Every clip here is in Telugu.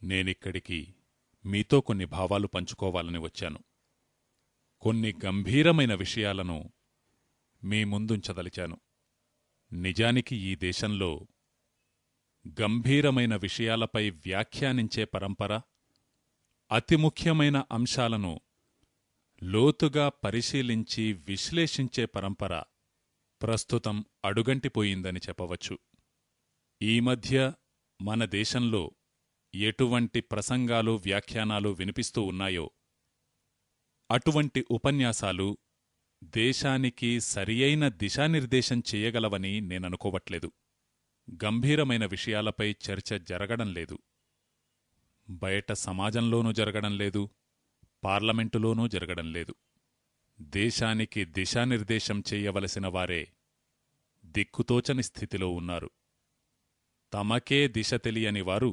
నేనిక్కడికి మీతో కొన్ని భావాలు పంచుకోవాలని వచ్చాను. కొన్ని గంభీరమైన విషయాలను మీ ముందుంచదలిచాను. నిజానికి ఈ దేశంలో గంభీరమైన విషయాలపై వ్యాఖ్యానించే పరంపర, అతి ముఖ్యమైన అంశాలను లోతుగా పరిశీలించి విశ్లేషించే పరంపర ప్రస్తుతం అడుగంటిపోయిందని చెప్పవచ్చు. ఈ మధ్య మన దేశంలో ఎటువంటి ప్రసంగాలు, వ్యాఖ్యానాలు వినిపిస్తూ ఉన్నాయో అటువంటి ఉపన్యాసాలు దేశానికి సరియైన దిశానిర్దేశం చేయగలవని నేననుకోవట్లేదు. గంభీరమైన విషయాలపై చర్చ జరగడం లేదు. బయట సమాజంలోనూ జరగడం లేదు, పార్లమెంటులోనూ జరగడం లేదు. దేశానికి దిశానిర్దేశం చేయవలసిన వారే దిక్కుతోచని స్థితిలో ఉన్నారు. తమకే దిశ తెలియని వారు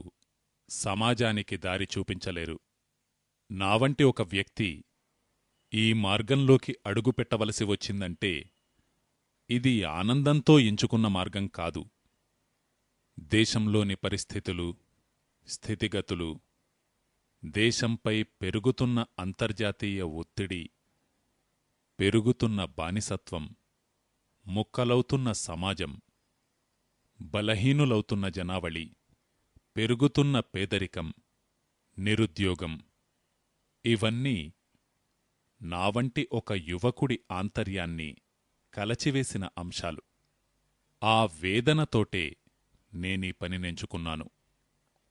సమాజానికి దారి చూపించలేరు. నావంటి ఒక వ్యక్తి ఈ మార్గంలోకి అడుగుపెట్టవలసి వచ్చిందంటే ఇది ఆనందంతో ఎంచుకున్న మార్గం కాదు. దేశంలోని పరిస్థితులు, స్థితిగతులు, దేశంపై పెరుగుతున్న అంతర్జాతీయ ఒత్తిడి, పెరుగుతున్న బానిసత్వం, ముక్కలవుతున్న సమాజం, బలహీనులవుతున్న జనావళి, పెరుగుతున్న పేదరికం, నిరుద్యోగం, ఇవన్నీ నావంటి ఒక యువకుడి ఆంతర్యాన్ని కలచివేసిన అంశాలు. ఆ వేదనతోటే నేనీ పనినెంచుకున్నాను.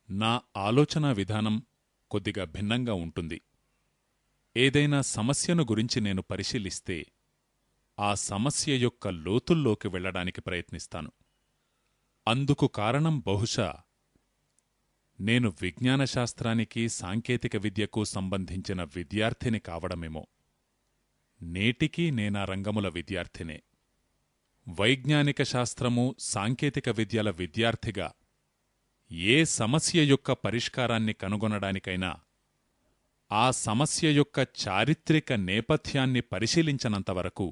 నా ఆలోచనా విధానం కొద్దిగా భిన్నంగా ఉంటుంది. ఏదైనా సమస్యను గురించి నేను పరిశీలిస్తే ఆ సమస్య యొక్క లోతుల్లోకి వెళ్లడానికి ప్రయత్నిస్తాను. అందుకు కారణం బహుశా నేను విజ్ఞానశాస్త్రానికి, సాంకేతిక విద్యకు సంబంధించిన విద్యార్థిని కావడమేమో. నేటికీ నేనా రంగముల విద్యార్థినే. వైజ్ఞానిక శాస్త్రము, సాంకేతిక విద్యల విద్యార్థిగా ఏ సమస్య యొక్క పరిష్కారాన్ని కనుగొనడానికైనా ఆ సమస్య యొక్క చారిత్రక నేపథ్యాన్ని పరిశీలించనంతవరకు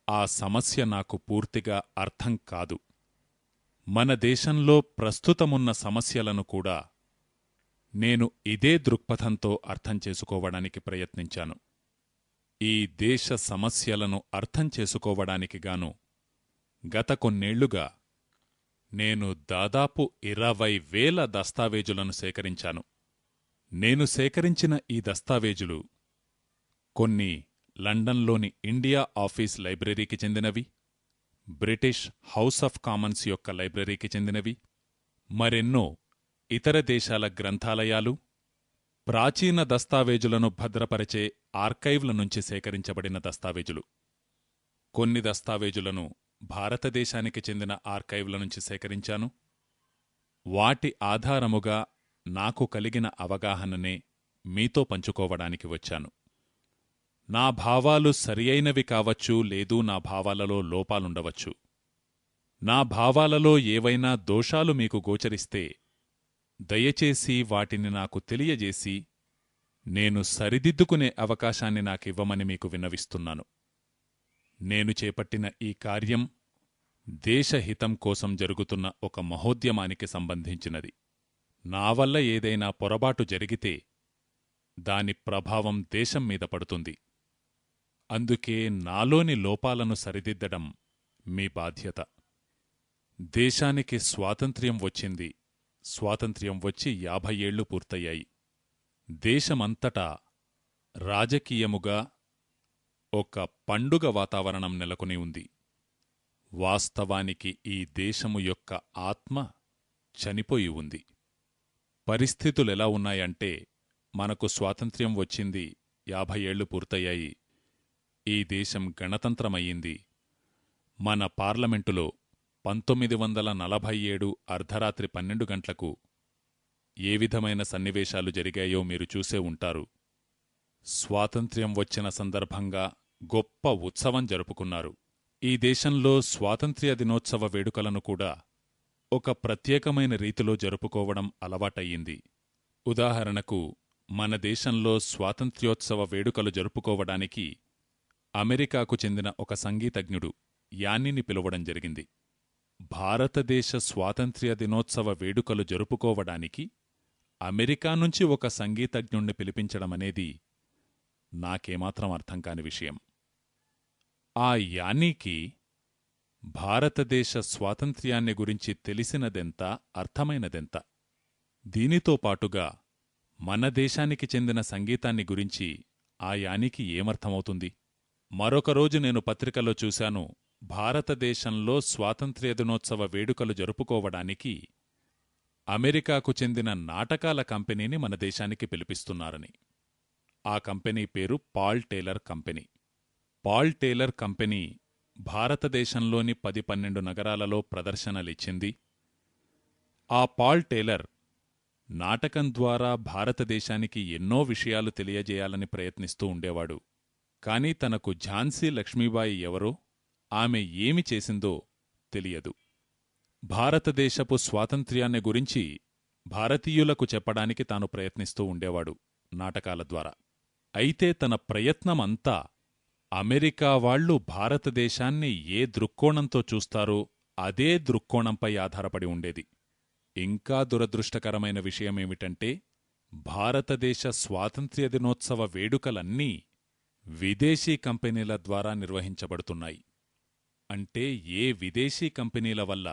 ఆ సమస్య నాకు పూర్తిగా అర్థం కాదు. మన దేశంలో ప్రస్తుతమున్న సమస్యలను కూడా నేను ఇదే దృక్పథంతో అర్థం చేసుకోవడానికి ప్రయత్నించాను. ఈ దేశ సమస్యలను అర్థం చేసుకోవడానికి గాను గత కొన్నేళ్లుగా నేను దాదాపు 20,000 దస్తావేజులను సేకరించాను. నేను సేకరించిన ఈ దస్తావేజులు కొన్ని లండన్లోని ఇండియా ఆఫీస్ లైబ్రరీకి చెందినవి, బ్రిటిష్ హౌస్ ఆఫ్ కామన్స్ యొక్క లైబ్రరీకి చెందినవి, మరెన్నో ఇతర దేశాల గ్రంథాలయాలు, ప్రాచీన దస్తావేజులను భద్రపరిచే ఆర్కైవ్ల నుంచి సేకరించబడిన దస్తావేజులు. కొన్ని దస్తావేజులను భారతదేశానికి చెందిన ఆర్కైవ్ల నుంచి సేకరించాను. వాటి ఆధారముగా నాకు కలిగిన అవగాహననే మీతో పంచుకోవడానికి వచ్చాను. నా భావాలు సరియైనవి కావచ్చు, లేదు నా భావాలలో లోపాలుండవచ్చు. నా భావాలలో ఏవైనా దోషాలు మీకు గోచరిస్తే దయచేసి వాటిని నాకు తెలియజేసి నేను సరిదిద్దుకునే అవకాశాన్ని నాకివ్వమని మీకు విన్నవిస్తున్నాను. నేను చేపట్టిన ఈ కార్యం దేశహితం కోసం జరుగుతున్న ఒక మహోద్యమానికి సంబంధించినది. నా వల్ల ఏదైనా పొరబాటు జరిగితే దాని ప్రభావం దేశం మీద పడుతుంది. అందుకే నాలోని లోపాలను సరిదిద్దడం మీ బాధ్యత. దేశానికి స్వాతంత్ర్యం వచ్చింది. స్వాతంత్ర్యం వచ్చి 50 ఏళ్లు పూర్తయ్యాయి. దేశమంతటా రాజకీయముగా ఒక పండుగ వాతావరణం నెలకొని ఉంది. వాస్తవానికి ఈ దేశము యొక్క ఆత్మ చనిపోయి ఉంది. పరిస్థితులెలా ఉన్నాయంటే, మనకు స్వాతంత్ర్యం వచ్చింది, 50 ఏళ్లు పూర్తయ్యాయి, ఈ దేశం గణతంత్రమయ్యింది. మన పార్లమెంటులో 1947 అర్ధరాత్రి 12 గంటలకు ఏ విధమైన సన్నివేశాలు జరిగాయో మీరు చూసే ఉంటారు. స్వాతంత్ర్యం వచ్చిన సందర్భంగా గొప్ప ఉత్సవం జరుపుకున్నారు. ఈ దేశంలో స్వాతంత్ర్య దినోత్సవ వేడుకలను కూడా ఒక ప్రత్యేకమైన రీతిలో జరుపుకోవడం అలవాటయ్యింది. ఉదాహరణకు, మన దేశంలో స్వాతంత్ర్యోత్సవ వేడుకలు జరుపుకోవడానికి అమెరికాకు చెందిన ఒక సంగీతజ్ఞుడు యాన్నిని పిలవడం జరిగింది. భారతదేశ స్వాతంత్ర్య దినోత్సవ వేడుకలు జరుపుకోవడానికి అమెరికా నుంచి ఒక సంగీతజ్ఞుణ్ణి పిలిపించడమనేది నాకేమాత్రం అర్థంకాని విషయం. ఆ యానీకి భారతదేశ స్వాతంత్ర్యాన్ని గురించి తెలిసినదెంత, అర్థమైనదెంత? దీనితో పాటుగా మన దేశానికి చెందిన సంగీతాన్ని గురించి ఆ యానికి ఏమర్థమవుతుంది? మరొక రోజు నేను పత్రికలో చూశాను, భారతదేశంలో స్వాతంత్ర్య దినోత్సవ వేడుకలు జరుపుకోవడానికి అమెరికాకు చెందిన నాటకాల కంపెనీని మన దేశానికి పిలిపిస్తున్నారని. ఆ కంపెనీ పేరు Paul Taylor company. Paul Taylor company భారతదేశంలోని 10-12 నగరాలలో ప్రదర్శనలిచ్చింది. ఆ పాల్ టేలర్ నాటకం ద్వారా భారతదేశానికి ఎన్నో విషయాలు తెలియజేయాలని ప్రయత్నిస్తూ ఉండేవాడు. కాని తనకు ఝాన్సీ లక్ష్మీబాయి ఎవరో, ఆమె ఏమి చేసిందో తెలియదు. భారతదేశపు స్వాతంత్ర్యాన్ని గురించి భారతీయులకు చెప్పడానికి తాను ప్రయత్నిస్తూ ఉండేవాడు నాటకాల ద్వారా. అయితే తన ప్రయత్నమంతా అమెరికా వాళ్లు భారతదేశాన్ని ఏ దృక్కోణంతో చూస్తారో అదే దృక్కోణంపై ఆధారపడి ఉండేది. ఇంకా దురదృష్టకరమైన విషయమేమిటంటే, భారతదేశ స్వాతంత్ర్య దినోత్సవ వేడుకలన్నీ విదేశీ కంపెనీల ద్వారా నిర్వహించబడుతున్నాయి. అంటే ఏ విదేశీ కంపెనీల వల్ల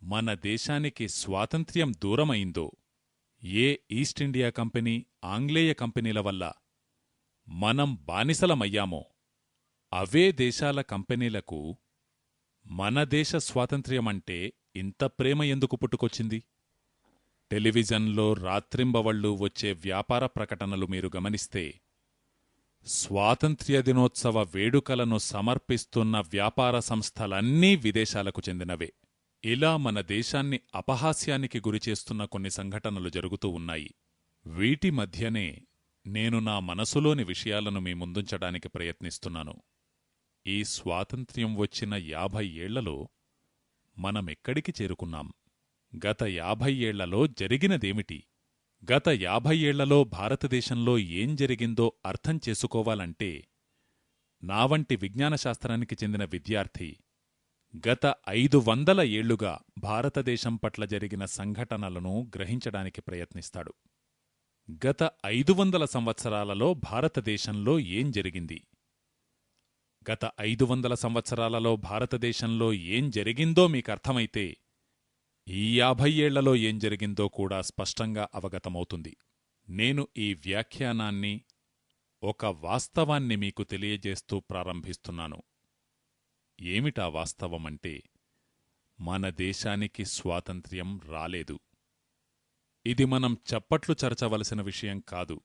మన దేశానికి స్వాతంత్ర్యం దూరమైందో, ఏ ఈస్టిండియా కంపెనీ, ఆంగ్లేయ కంపెనీల వల్ల మనం బానిసలమయ్యామో, అవే దేశాల కంపెనీలకు మన దేశ స్వాతంత్ర్యమంటే ఇంత ప్రేమ ఎందుకు పుట్టుకొచ్చింది? టెలివిజన్లో రాత్రింబవళ్లూ వచ్చే వ్యాపార ప్రకటనలు మీరు గమనిస్తే, స్వాతంత్ర్య దినోత్సవ వేడుకలను సమర్పిస్తున్న వ్యాపార సంస్థలన్నీ విదేశాలకు చెందినవే. ఇలా మన దేశాన్ని అపహాస్యానికి గురిచేస్తున్న కొన్ని సంఘటనలు జరుగుతూ ఉన్నాయి. వీటి మధ్యనే నేను నా మనసులోని విషయాలను మీ ముందుంచడానికి ప్రయత్నిస్తున్నాను. ఈ స్వాతంత్ర్యం వచ్చిన 50 ఏళ్లలో మనమెక్కడికి చేరుకున్నాం? గత 50 ఏళ్లలో జరిగినదేమిటి? గత 50 ఏళ్లలో భారతదేశంలో ఏం జరిగిందో అర్థం చేసుకోవాలంటే, నావంటి విజ్ఞానశాస్త్రానికి చెందిన విద్యార్థి గత 500 ఏళ్లుగా భారతదేశం పట్ల జరిగిన సంఘటనలను గ్రహించడానికి ప్రయత్నిస్తాడు. గత 500 సంవత్సరాలలో భారతదేశంలో ఏం జరిగింది? గత 500 సంవత్సరాలలో భారతదేశంలో ఏం జరిగిందో మీకర్థమైతే, ఈ 50 ఏళ్లలో ఏం జరిగిందో కూడా స్పష్టంగా అవగతమవుతుంది. నేను ఈ వ్యాఖ్యానాన్ని ఒక వాస్తవాన్ని మీకు తెలియజేస్తూ ప్రారంభిస్తున్నాను. ఏమిటా వాస్తవమంటే, మన దేశానికి స్వాతంత్ర్యం రాలేదు. ఇది మనం చప్పట్లు చరచవలసిన విషయం కాదు.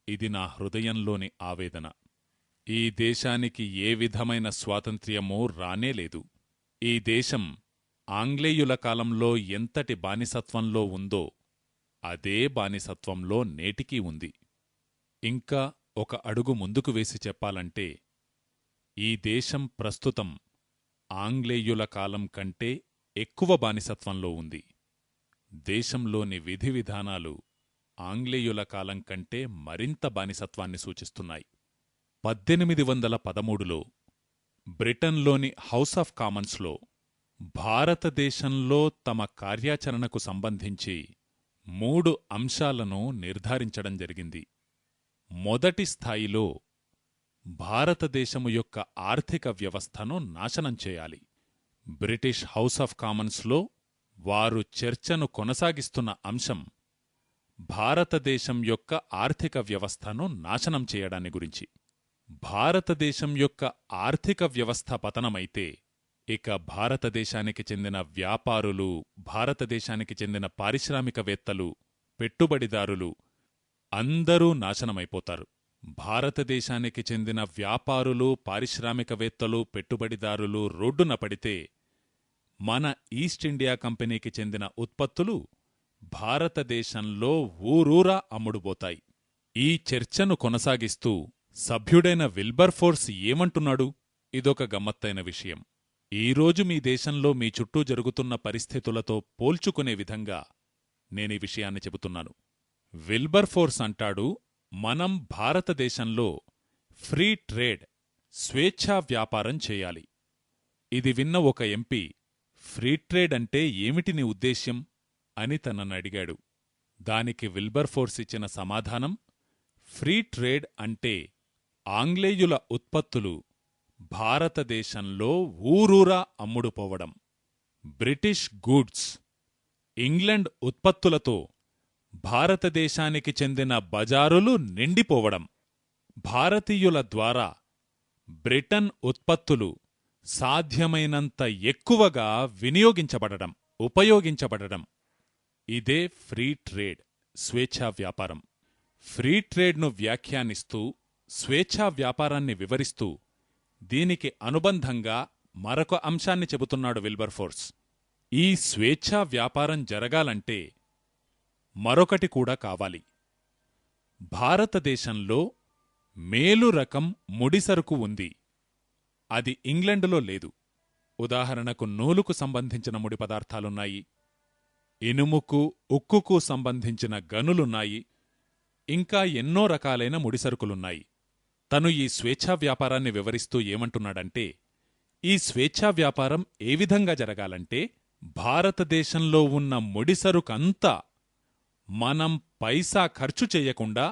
ఇది నా హృదయంలోని ఆవేదన. ఈ దేశానికి ఏ విధమైన స్వాతంత్ర్యమూ రానేలేదు. ఈ దేశం ఆంగ్లేయుల కాలంలో ఎంతటి బానిసత్వంలో ఉందో అదే బానిసత్వంలో నేటికీ ఉంది. ఇంకా ఒక అడుగు ముందుకు వేసి చెప్పాలంటే, ఈ దేశం ప్రస్తుతం ఆంగ్లేయుల కాలం కంటే ఎక్కువ బానిసత్వంలో ఉంది. దేశంలోని విధి విధానాలు ఆంగ్లేయుల కాలం కంటే మరింత బానిసత్వాన్ని సూచిస్తున్నాయి. 1813లో బ్రిటన్లోని హౌస్ ఆఫ్ కామన్స్లో భారతదేశంలో తమ కార్యాచరణకు సంబంధించి 3 అంశాలను నిర్ధారించడం జరిగింది. మొదటి స్థాయిలో భారతదేశము యొక్క ఆర్థిక వ్యవస్థను నాశనం చేయాలి. బ్రిటిష్ హౌస్ ఆఫ్ కామన్స్లో వారు చర్చను కొనసాగిస్తున్న అంశం భారతదేశం యొక్క ఆర్థిక వ్యవస్థను నాశనం చేయడాన్ని గురించి. భారతదేశం యొక్క ఆర్థిక వ్యవస్థ పతనమైతే ఇక భారతదేశానికి చెందిన వ్యాపారులు, భారతదేశానికి చెందిన పారిశ్రామికవేత్తలు, పెట్టుబడిదారులు అందరూ నాశనమైపోతారు. భారతదేశానికి చెందిన వ్యాపారులు, పారిశ్రామికవేత్తలు, పెట్టుబడిదారులు రోడ్డున పడితే మన ఈస్టిండియా కంపెనీకి చెందిన ఉత్పత్తులు భారతదేశంలో ఊరూరా అమ్ముడుబోతాయి. ఈ చర్చను కొనసాగిస్తూ సభ్యుడైన విల్బర్ఫోర్స్ ఏమంటున్నాడు? ఇదొక గమ్మత్తైన విషయం. ఈరోజు మీ దేశంలో మీ చుట్టూ జరుగుతున్న పరిస్థితులతో పోల్చుకునే విధంగా నేనీ విషయాన్ని చెబుతున్నాను. విల్బర్ఫోర్స్ అంటాడు, మనం భారతదేశంలో ఫ్రీ ట్రేడ్, స్వేచ్ఛా వ్యాపారం చేయాలి. ఇది విన్న ఒక ఎంపీ, ఫ్రీ ట్రేడ్ అంటే ఏమిటి నీ ఉద్దేశ్యం అని తననడిగాడు. దానికి విల్బర్ఫోర్స్ ఇచ్చిన సమాధానం, ఫ్రీ ట్రేడ్ అంటే ఆంగ్లేయుల ఉత్పత్తులు భారతదేశంలో ఊరూరా అమ్ముడుపోవడం, బ్రిటిష్ గూడ్స్ ఇంగ్లండ్ ఉత్పత్తులతో భారతదేశానికి చెందిన బజారులు నిండిపోవడం, భారతీయుల ద్వారా బ్రిటన్ ఉత్పత్తులు సాధ్యమైనంత ఎక్కువగా వినియోగించబడడం, ఉపయోగించబడడం. ఇదే ఫ్రీ ట్రేడ్, స్వేచ్ఛా వ్యాపారం. ఫ్రీ ట్రేడ్ను వ్యాఖ్యానిస్తూ, స్వేచ్ఛా వ్యాపారాన్ని వివరిస్తూ దీనికి అనుబంధంగా మరొక అంశాన్ని చెబుతున్నాడు విల్బర్ఫోర్స్. ఈ స్వేచ్ఛా వ్యాపారం జరగాలంటే మరొకటి కూడా కావాలి. భారతదేశంలో మేలు రకం ముడిసరుకు ఉంది. అది ఇంగ్లండులో లేదు. ఉదాహరణకు నూలుకు సంబంధించిన ముడి పదార్థాలున్నాయి, ఇనుముకు, ఉక్కుకు సంబంధించిన గనులున్నాయి, ఇంకా ఎన్నో రకాలైన ముడిసరుకులున్నాయి. తను ఈ స్వేచ్ఛా వ్యాపారాన్ని వివరిస్తూ ఏమంటున్నాడంటే, ఈ స్వేచ్ఛా వ్యాపారం ఏ విధంగా జరగాలంటే, భారతదేశంలో ఉన్న ముడిసరుకంతా మనం పైసా ఖర్చు చెయ్యకుండా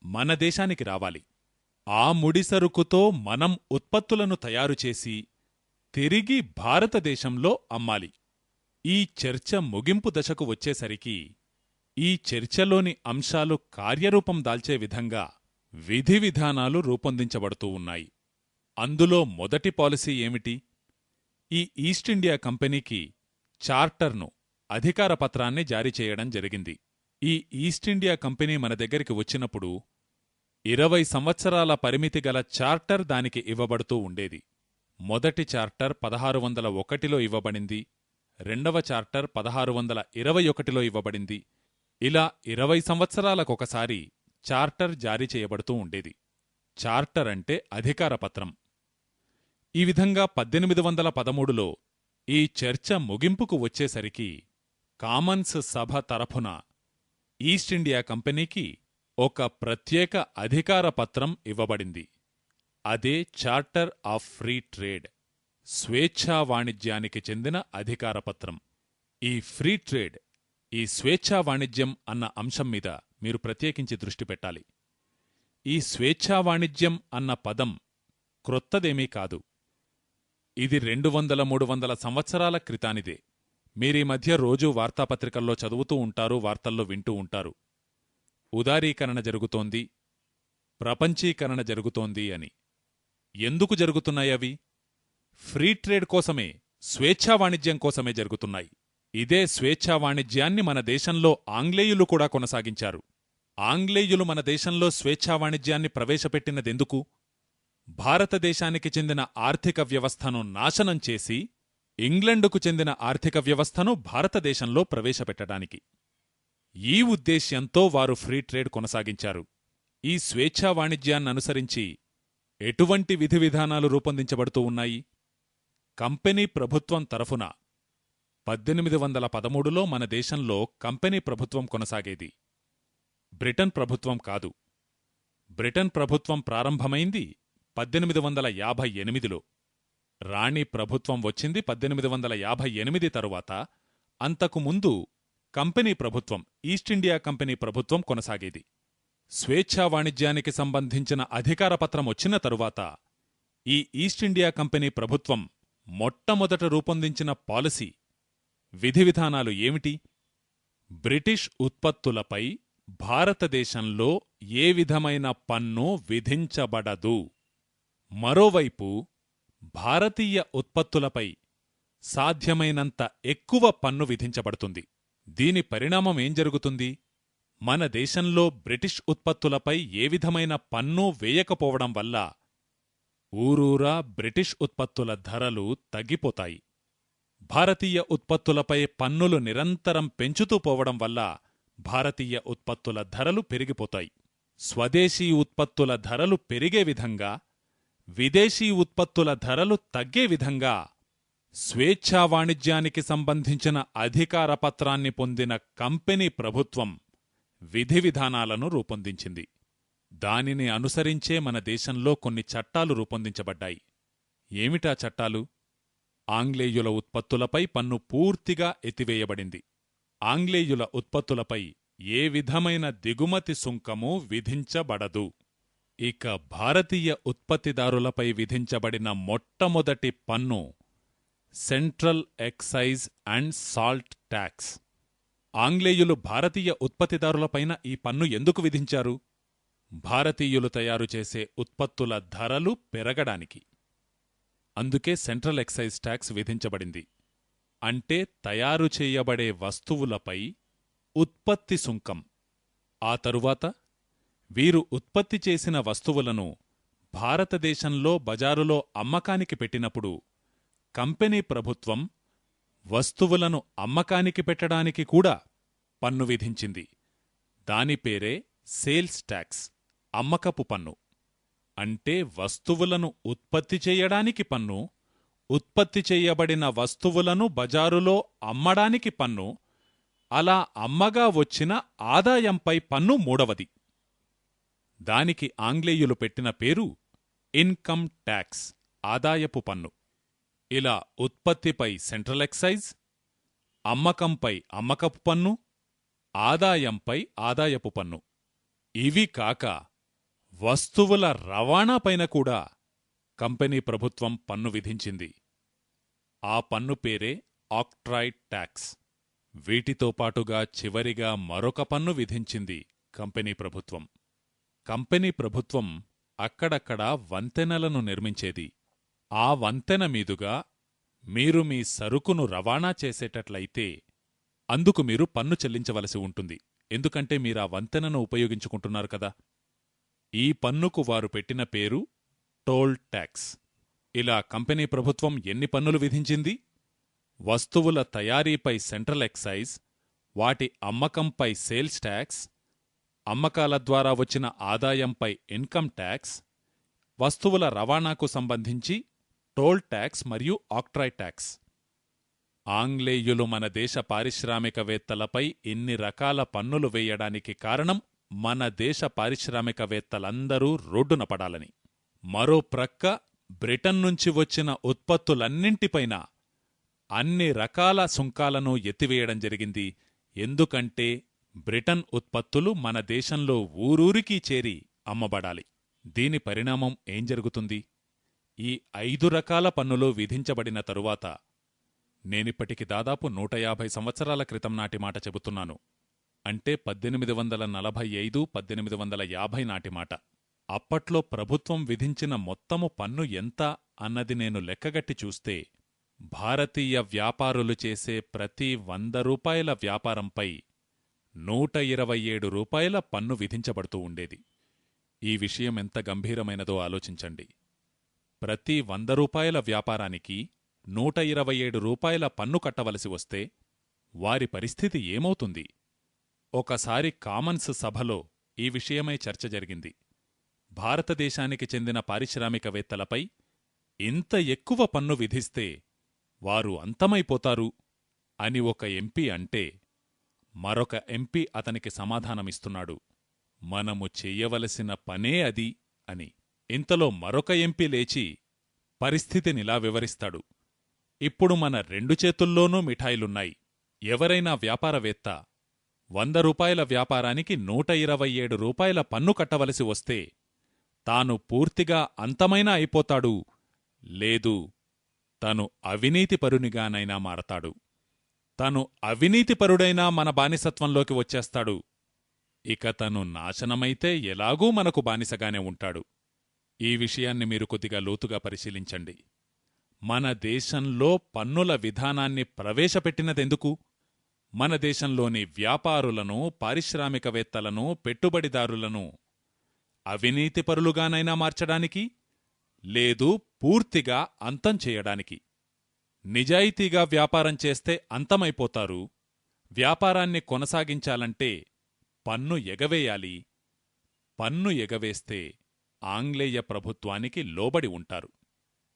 మన దేశానికి రావాలి. ఆ ముడిసరుకుతో మనం ఉత్పత్తులను తయారుచేసి తిరిగి భారతదేశంలో అమ్మాలి. ఈ చర్చ ముగింపు దశకు వచ్చేసరికి ఈ చర్చలోని అంశాలు కార్యరూపం దాల్చే విధంగా విధి విధానాలు రూపొందించబడుతూ ఉన్నాయి. అందులో మొదటి పాలసీ ఏమిటి? ఈ ఈస్ట్ ఇండియా కంపెనీకి చార్టర్ను, అధికారపత్రాన్ని జారీ చేయడం జరిగింది. ఈ ఈస్ట్ ఇండియా కంపెనీ మన దగ్గరికి వచ్చినప్పుడు 20 సంవత్సరాల పరిమితి గల చార్టర్ దానికి ఇవ్వబడుతూ ఉండేది. మొదటి చార్టర్ 1601లో ఇవ్వబడింది, రెండవ చార్టర్ 1621లో ఇవ్వబడింది. ఇలా 20 సంవత్సరాలకొకసారి చార్టర్ జారీ చేయబడుతూ ఉండేది. చార్టర్ అంటే అధికారపత్రం. ఈ విధంగా 1813లో ఈ చర్చ ముగింపుకు వచ్చేసరికి కామన్స్ సభ తరఫున ఈస్ట్ ఇండియా కంపెనీకి ఒక ప్రత్యేక అధికారపత్రం ఇవ్వబడింది. అదే చార్టర్ ఆఫ్ ఫ్రీ ట్రేడ్, స్వేచ్ఛా వాణిజ్యానికి చెందిన అధికారపత్రం. ఈ ఫ్రీ ట్రేడ్, ఈ స్వేచ్ఛా వాణిజ్యం అన్న అంశం మీద మీరు ప్రత్యేకించి దృష్టి పెట్టాలి. ఈ స్వేచ్ఛా వాణిజ్యం అన్న పదం క్రొత్తదేమీ కాదు. ఇది 200-300 సంవత్సరాల క్రితానిదే. మీరీ మధ్య రోజూ వార్తాపత్రికల్లో చదువుతూ ఉంటారు, వార్తల్లో వింటూ ఉంటారు. ఉదారీకరణ జరుగుతోంది, ప్రపంచీకరణ జరుగుతోంది అని. ఎందుకు జరుగుతున్నాయవి? ఫ్రీ ట్రేడ్ కోసమే, స్వేచ్ఛా వాణిజ్యం కోసమే జరుగుతున్నాయి. ఇదే స్వేచ్ఛా వాణిజ్యాన్ని మన దేశంలో ఆంగ్లేయులు కూడా కొనసాగించారు. ఆంగ్లేయులు మన దేశంలో స్వేచ్ఛా వాణిజ్యాన్ని ప్రవేశపెట్టినదెందుకు? భారతదేశానికి చెందిన ఆర్థిక వ్యవస్థను నాశనం చేసి ఇంగ్లండుకు చెందిన ఆర్థిక వ్యవస్థను భారతదేశంలో ప్రవేశపెట్టడానికి. ఈ ఉద్దేశ్యంతో వారు ఫ్రీ ట్రేడ్ కొనసాగించారు. ఈ స్వేచ్ఛా వాణిజ్యాన్ననుసరించి ఎటువంటి విధి విధానాలు రూపొందించబడుతూ ఉన్నాయి? కంపెనీ ప్రభుత్వం తరఫున 1813లో మన దేశంలో కంపెనీ ప్రభుత్వం కొనసాగేది. బ్రిటన్ ప్రభుత్వం కాదు. బ్రిటన్ ప్రభుత్వం ప్రారంభమైంది 1858లో. రాణి ప్రభుత్వం వచ్చింది 1858 తరువాత. అంతకుముందు కంపెనీ ప్రభుత్వం, ఈస్ట్ ఇండియా కంపెనీ ప్రభుత్వం కొనసాగేది. స్వేచ్ఛా వాణిజ్యానికి సంబంధించిన అధికారపత్రం వచ్చిన తరువాత ఈ ఈస్ట్ ఇండియా కంపెనీ ప్రభుత్వం మొట్టమొదట రూపొందించిన పాలసీ, విధివిధానాలు ఏమిటి? బ్రిటిష్ ఉత్పత్తులపై భారతదేశంలో ఏ విధమైన పన్ను విధించబడదు. మరోవైపు భారతీయ ఉత్పత్తులపై సాధ్యమైనంత ఎక్కువ పన్ను విధించబడుతుంది. దీని పరిణామమేం జరుగుతుంది? మన దేశంలో బ్రిటిష్ ఉత్పత్తులపై ఏ విధమైన పన్ను వేయకపోవడం వల్ల ఊరూరా బ్రిటిష్ ఉత్పత్తుల ధరలు తగ్గిపోతాయి. భారతీయ ఉత్పత్తులపై పన్నులు నిరంతరం పెంచుతూ పోవడం వల్ల భారతీయ ఉత్పత్తుల ధరలు పెరిగిపోతాయి. స్వదేశీ ఉత్పత్తుల ధరలు పెరిగే విధంగా, విదేశీ ఉత్పత్తుల ధరలు తగ్గే విధంగా స్వేచ్ఛా వాణిజ్యానికి సంబంధించిన అధికారపత్రాన్ని పొందిన కంపెనీ ప్రభుత్వం విధివిధానాలను రూపొందించింది. దానిని అనుసరించే మన దేశంలో కొన్ని చట్టాలు రూపొందించబడ్డాయి. ఏమిటా చట్టాలు? ఆంగ్లేయుల ఉత్పత్తులపై పన్ను పూర్తిగా ఎత్తివేయబడింది. ఆంగ్లేయుల ఉత్పత్తులపై ఏ విధమైన దిగుమతి సుంకమూ విధించబడదు. ఇక భారతీయ ఉత్పత్తిదారులపై విధించబడిన మొట్టమొదటి పన్ను central excise and salt tax. ఆంగ్లేయులు భారతీయ ఉత్పత్తిదారులపైన ఈ పన్ను ఎందుకు విధించారు? భారతీయులు తయారుచేసే ఉత్పత్తుల ధరలు పెరగడానికి. అందుకే సెంట్రల్ ఎక్సైజ్ ట్యాక్స్ విధించబడింది. అంటే తయారు చేయబడే వస్తువులపై ఉత్పత్తి సుంకం. ఆ తరువాత వీరు ఉత్పత్తి చేసిన వస్తువులను భారతదేశంలో బజారులో అమ్మకానికి పెట్టినప్పుడు కంపెనీ ప్రభుత్వం వస్తువులను అమ్మకానికి పెట్టడానికి కూడా పన్ను విధించింది. దాని పేరే సేల్స్ ట్యాక్స్, అమ్మకపు పన్ను. అంటే వస్తువులను ఉత్పత్తి చేయడానికి పన్ను, ఉత్పత్తి చేయబడిన వస్తువులను బజారులో అమ్మడానికి పన్ను, అలా అమ్మగా వచ్చిన ఆదాయంపై పన్ను మూడవది. దానికి ఆంగ్లేయులు పెట్టిన పేరు ఇన్కమ్ ట్యాక్స్, ఆదాయపు పన్ను. ఇలా ఉత్పత్తిపై సెంట్రల్ ఎక్సైజ్, అమ్మకంపై అమ్మకపు పన్ను, ఆదాయంపై ఆదాయపు పన్ను. ఇవి కాక వస్తువుల రవాణాపైన కూడా కంపెనీ ప్రభుత్వం పన్ను విధించింది. ఆ పన్ను పేరే ఆక్ట్రాయిడ్ ట్యాక్స్. వీటితో పాటుగా చివరిగా మరొక పన్ను విధించింది కంపెనీ ప్రభుత్వం. కంపెనీ ప్రభుత్వం అక్కడక్కడా వంతెనలను నిర్మించేది. ఆ వంతెన మీదుగా మీరు మీ సరుకును రవాణా చేసేటట్లయితే అందుకు మీరు పన్ను చెల్లించవలసి ఉంటుంది. ఎందుకంటే మీరా వంతెనను ఉపయోగించుకుంటున్నారు కదా. ఈ పన్నుకు వారు పెట్టిన పేరు టోల్ ట్యాక్స్. ఇలా కంపెనీ ప్రభుత్వం ఎన్ని పన్నులు విధించింది? వస్తువుల తయారీపై సెంట్రల్ ఎక్సైజ్, వాటి అమ్మకంపై సేల్స్ ట్యాక్స్, అమ్మకాల ద్వారా వచ్చిన ఆదాయంపై ఇన్కమ్ ట్యాక్స్, వస్తువుల రవాణాకు సంబంధించి టోల్ ట్యాక్స్ మరియు ఆక్ట్రాయిడ్ ట్యాక్స్. ఆంగ్లేయులు మన దేశ పారిశ్రామికవేత్తలపై ఇన్ని రకాల పన్నులు వేయడానికి కారణం మన దేశ పారిశ్రామికవేత్తలందరూ రోడ్డున పడాలని. మరో ప్రక్క బ్రిటన్ నుంచి వచ్చిన ఉత్పత్తులన్నింటిపైన అన్ని రకాల సుంకాలను ఎత్తివేయడం జరిగింది. ఎందుకంటే బ్రిటన్ ఉత్పత్తులు మన దేశంలో ఊరూరికీ చేరి అమ్మబడాలి. దీని పరిణామం ఏం జరుగుతుంది? ఈ 5 రకాల పన్నులు విధించబడిన తరువాత, నేనిప్పటికి దాదాపు 150 సంవత్సరాల క్రితం నాటి మాట చెబుతున్నాను. అంటే 1845, 1850 నాటి మాట. అప్పట్లో ప్రభుత్వం విధించిన మొత్తము పన్ను ఎంత అన్నది నేను లెక్కగట్టి చూస్తే, భారతీయ వ్యాపారులు చేసే ప్రతి 100 రూపాయల వ్యాపారంపై 127 రూపాయల పన్ను విధించబడుతూ ఉండేది. ఈ విషయం ఎంత గంభీరమైనదో ఆలోచించండి. ప్రతి 100 రూపాయల వ్యాపారానికి 127 రూపాయల పన్ను కట్టవలసి వస్తే వారి పరిస్థితి ఏమవుతుంది? ఒకసారి కామన్స్ సభలో ఈ విషయమై చర్చ జరిగింది. భారతదేశానికి చెందిన పారిశ్రామికవేత్తలపై ఇంత ఎక్కువ పన్ను విధిస్తే వారు అంతమైపోతారు అని ఒక ఎంపీ అంటే, మరొక ఎంపీ అతనికి సమాధానమిస్తున్నాడు, మనము చెయ్యవలసిన పనే అది అని. ఇంతలో మరొక ఎంపీ లేచి పరిస్థితినిలా వివరిస్తాడు, ఇప్పుడు మన 2 చేతుల్లోనూ మిఠాయిలున్నాయి. ఎవరైనా వ్యాపారవేత్త 100 రూపాయల వ్యాపారానికి 127 రూపాయల పన్ను కట్టవలసి వస్తే తాను పూర్తిగా అంతమైనా అయిపోతాడు, లేదు తను అవినీతిపరునిగానైనా మారతాడు. తను అవినీతిపరుడైనా మన బానిసత్వంలోకి వచ్చేస్తాడు. ఇక తను నాశనమైతే ఎలాగూ మనకు బానిసగానే ఉంటాడు. ఈ విషయాన్ని మీరు కొద్దిగా లోతుగా పరిశీలించండి. మన దేశంలో పన్నుల విధానాన్ని ప్రవేశపెట్టినదెందుకు? మన దేశంలోని వ్యాపారులను, పారిశ్రామికవేత్తలను, పెట్టుబడిదారులను అవినీతిపరులుగానైనా మార్చడానికి, లేదు పూర్తిగా అంతం చేయడానికి. నిజాయితీగా వ్యాపారం చేస్తే అంతమైపోతారు. వ్యాపారాన్ని కొనసాగించాలంటే పన్ను ఎగవేయాలి. పన్ను ఎగవేస్తే ఆంగ్లేయ ప్రభుత్వానికి లోబడి ఉంటారు.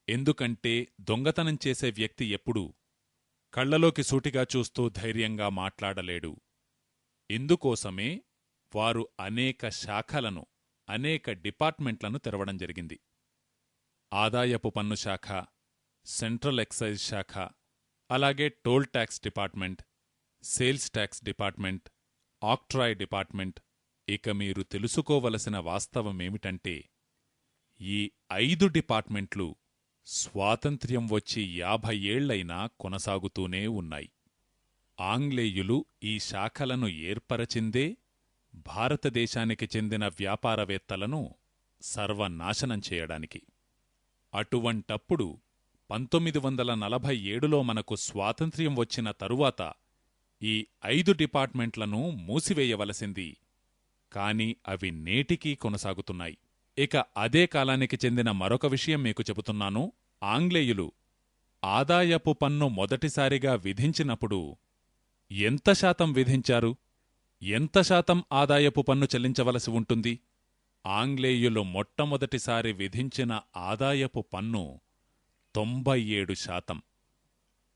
ఎందుకంటే దొంగతనం చేసే వ్యక్తి ఎప్పుడూ కళ్లలోకి సూటిగా చూస్తూ ధైర్యంగా మాట్లాడలేడు. ఇందుకోసమే వారు అనేక శాఖలను, అనేక డిపార్ట్మెంట్లను తెరవడం జరిగింది. ఆదాయపు పన్ను శాఖ, సెంట్రల్ ఎక్సైజ్ శాఖ, అలాగే toll tax department, sales tax department, octroi department. ఇక మీరు తెలుసుకోవలసిన వాస్తవమేమిటంటే, ఈ 5 డిపార్ట్మెంట్లు స్వాతంత్ర్యం వచ్చి 50 ఏళ్లైనా కొనసాగుతూనే ఉన్నాయి. ఆంగ్లేయులు ఈ శాఖలను ఏర్పరచిందే భారతదేశానికి చెందిన వ్యాపారవేత్తలను సర్వనాశనం చేయడానికి. అటువంటప్పుడు 1947లో మనకు స్వాతంత్ర్యం వచ్చిన తరువాత ఈ 5 డిపార్ట్మెంట్లను మూసివేయవలసింది. కాని అవి నేటికీ కొనసాగుతున్నాయి. ఇక అదే కాలానికి చెందిన మరొక విషయం మీకు చెబుతున్నాను. ఆంగ్లేయులు ఆదాయపు పన్ను మొదటిసారిగా విధించినప్పుడు ఎంత శాతం విధించారు? ఎంత శాతం ఆదాయపు పన్ను చెల్లించవలసి ఉంటుంది? ఆంగ్లేయులు మొట్టమొదటిసారి విధించిన ఆదాయపు పన్ను 97%.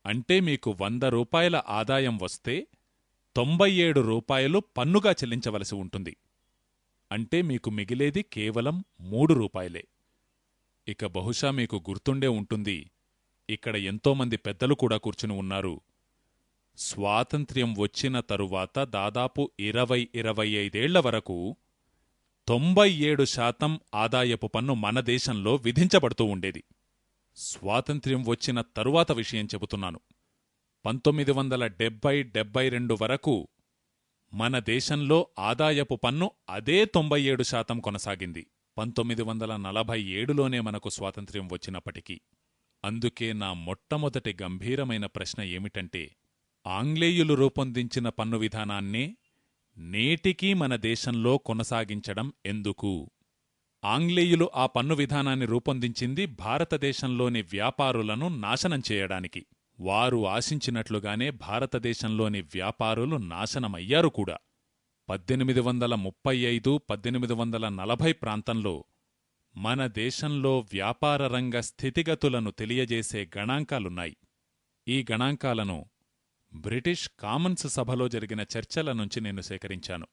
అంటే మీకు 100 రూపాయల ఆదాయం వస్తే 97 రూపాయలు పన్నుగా చెల్లించవలసి ఉంటుంది. అంటే మీకు మిగిలేది కేవలం 3 రూపాయలే. ఇక బహుశా మీకు గుర్తుండే ఉంటుంది, ఇక్కడ ఎంతోమంది పెద్దలు కూడా కూర్చుని ఉన్నారు. స్వాతంత్ర్యం వచ్చిన తరువాత దాదాపు 20-25 వరకు 97% ఆదాయపు పన్ను మన దేశంలో విధించబడుతూ ఉండేది. స్వాతంత్ర్యం వచ్చిన తరువాత విషయం చెబుతున్నాను. 1970-72 వరకు మన దేశంలో ఆదాయపు పన్ను అదే 97% కొనసాగింది. 1947లోనే మనకు స్వాతంత్ర్యం వచ్చినప్పటికీ. అందుకే నా మొట్టమొదటి గంభీరమైన ప్రశ్న ఏమిటంటే, ఆంగ్లేయులు రూపొందించిన పన్ను విధానాన్నే నేటికీ మన దేశంలో కొనసాగించడం ఎందుకు? ఆంగ్లేయులు ఆ పన్ను విధానాన్ని రూపొందించింది భారతదేశంలోని వ్యాపారులను నాశనం చేయడానికి. వారు ఆశించినట్లుగానే భారతదేశంలోని వ్యాపారులు నాశనమయ్యారు కూడా. 1835-1840 ప్రాంతంలో మన దేశంలో వ్యాపారరంగ స్థితిగతులను తెలియజేసే గణాంకాలున్నాయి. ఈ గణాంకాలను బ్రిటిష్ కామన్స్ సభలో జరిగిన చర్చల నుంచి నేను సేకరించాను.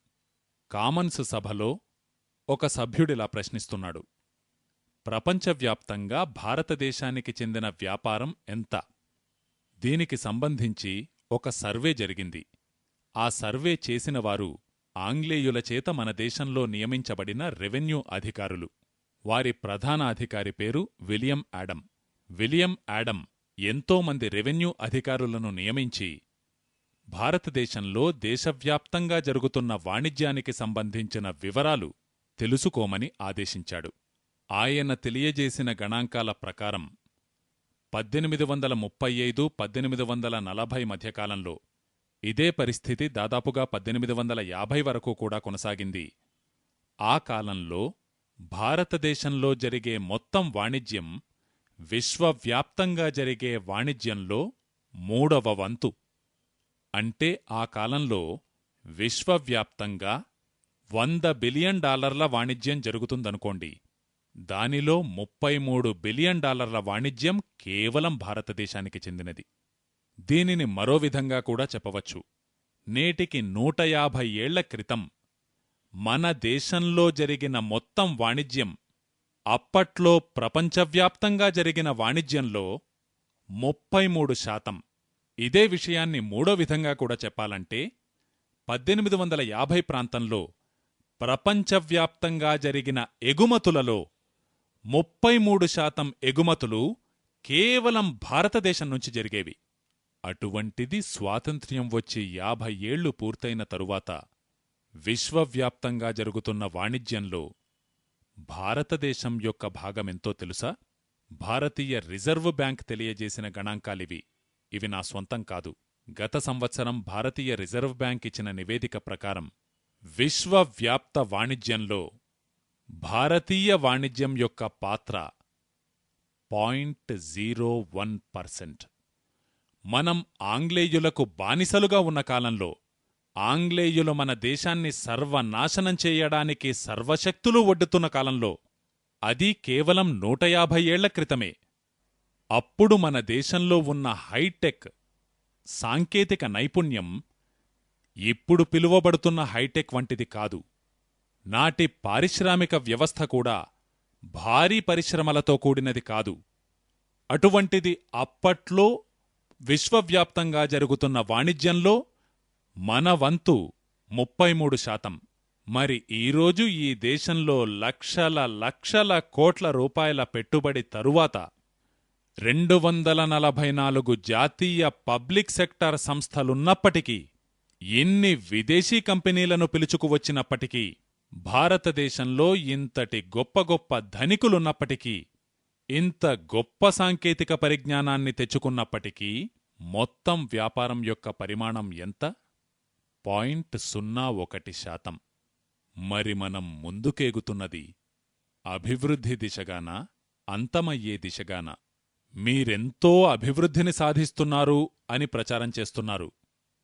కామన్స్ సభలో ఒక సభ్యుడిలా ప్రశ్నిస్తున్నాడు: ప్రపంచవ్యాప్తంగా భారతదేశానికి చెందిన వ్యాపారం ఎంత? దీనికి సంబంధించి ఒక సర్వే జరిగింది. ఆ సర్వే చేసినవారు ఆంగ్లేయుల చేత మన దేశంలో నియమించబడిన రెవెన్యూ అధికారులు. వారి ప్రధాన అధికారి పేరు విలియం యాడమ్. విలియం యాడమ్ ఎంతోమంది రెవెన్యూ అధికారులను నియమించి భారతదేశంలో దేశవ్యాప్తంగా జరుగుతున్న వాణిజ్యానికి సంబంధించిన వివరాలు తెలుసుకోమని ఆదేశించాడు. ఆయన తెలియజేసిన గణాంకాల ప్రకారం 1835-1840 మధ్యకాలంలో ఇదే పరిస్థితి దాదాపుగా 1850 వరకు కూడా కొనసాగింది. ఆ కాలంలో భారతదేశంలో జరిగే మొత్తం వాణిజ్యం విశ్వవ్యాప్తంగా జరిగే వాణిజ్యంలో 3వ వంతు. అంటే ఆ కాలంలో విశ్వవ్యాప్తంగా $100 బిలియన్ వాణిజ్యం జరుగుతుందనుకోండి. దానిలో $33 బిలియన్ వాణిజ్యం కేవలం భారతదేశానికి చెందినది. దీనిని మరో విధంగా కూడా చెప్పవచ్చు. నేటికి 150 ఏళ్ల క్రితం మన దేశంలో జరిగిన మొత్తం వాణిజ్యం అప్పట్లో ప్రపంచవ్యాప్తంగా జరిగిన వాణిజ్యంలో 33%. ఇదే విషయాన్ని మూడో విధంగా కూడా చెప్పాలంటే 1850 ప్రాంతంలో ప్రపంచవ్యాప్తంగా జరిగిన ఎగుమతులలో 33% ఎగుమతులు కేవలం భారతదేశం నుంచి జరిగేవి. అటువంటిది స్వాతంత్ర్యం వచ్చి 50 ఏళ్లు పూర్తయిన తరువాత విశ్వవ్యాప్తంగా జరుగుతున్న వాణిజ్యంలో భారతదేశం యొక్క భాగమెంతో తెలుసా? భారతీయ రిజర్వ్ బ్యాంక్ తెలియజేసిన గణాంకాలివి. ఇవి నా స్వంతం కాదు. గత సంవత్సరం భారతీయ రిజర్వ్ బ్యాంక్ ఇచ్చిన నివేదిక ప్రకారం విశ్వవ్యాప్త వాణిజ్యంలో భారతీయ వాణిజ్యం యొక్క పాత్ర 0.01%. మనం ఆంగ్లేయులకు బానిసలుగా ఉన్న కాలంలో, ఆంగ్లేయులు మన దేశాన్ని సర్వనాశనం చేయడానికి సర్వశక్తులు ఒడ్డుతున్న కాలంలో, అది కేవలం 150 ఏళ్ల క్రితమే. అప్పుడు మన దేశంలో ఉన్న హైటెక్ సాంకేతిక నైపుణ్యం ఇప్పుడు పిలువబడుతున్న హైటెక్ వంటిది కాదు. నాటి పారిశ్రామిక వ్యవస్థ కూడా భారీ పరిశ్రమలతో కూడినది కాదు. అటువంటిది అప్పట్లో విశ్వవ్యాప్తంగా జరుగుతున్న వాణిజ్యంలో మన వంతు 33%. మరి ఈరోజు ఈ దేశంలో లక్షల లక్షల కోట్ల రూపాయల పెట్టుబడి తరువాత 244 జాతీయ పబ్లిక్ సెక్టార్ సంస్థలున్నప్పటికీ, ఎన్ని విదేశీ కంపెనీలను పిలుచుకువచ్చినప్పటికీ, భారతదేశంలో ఇంతటి గొప్ప గొప్ప ధనికులున్నప్పటికీ, ఇంత గొప్ప సాంకేతిక పరిజ్ఞానాన్ని తెచ్చుకున్నప్పటికీ మొత్తం వ్యాపారం యొక్క పరిమాణం ఎంత? 0.01%. మరి మనం ముందుకేగుతున్నది అభివృద్ధి దిశగానా, అంతమయ్యే దిశగానా? మీరెంతో అభివృద్ధిని సాధిస్తున్నారు అని ప్రచారం చేస్తున్నారు.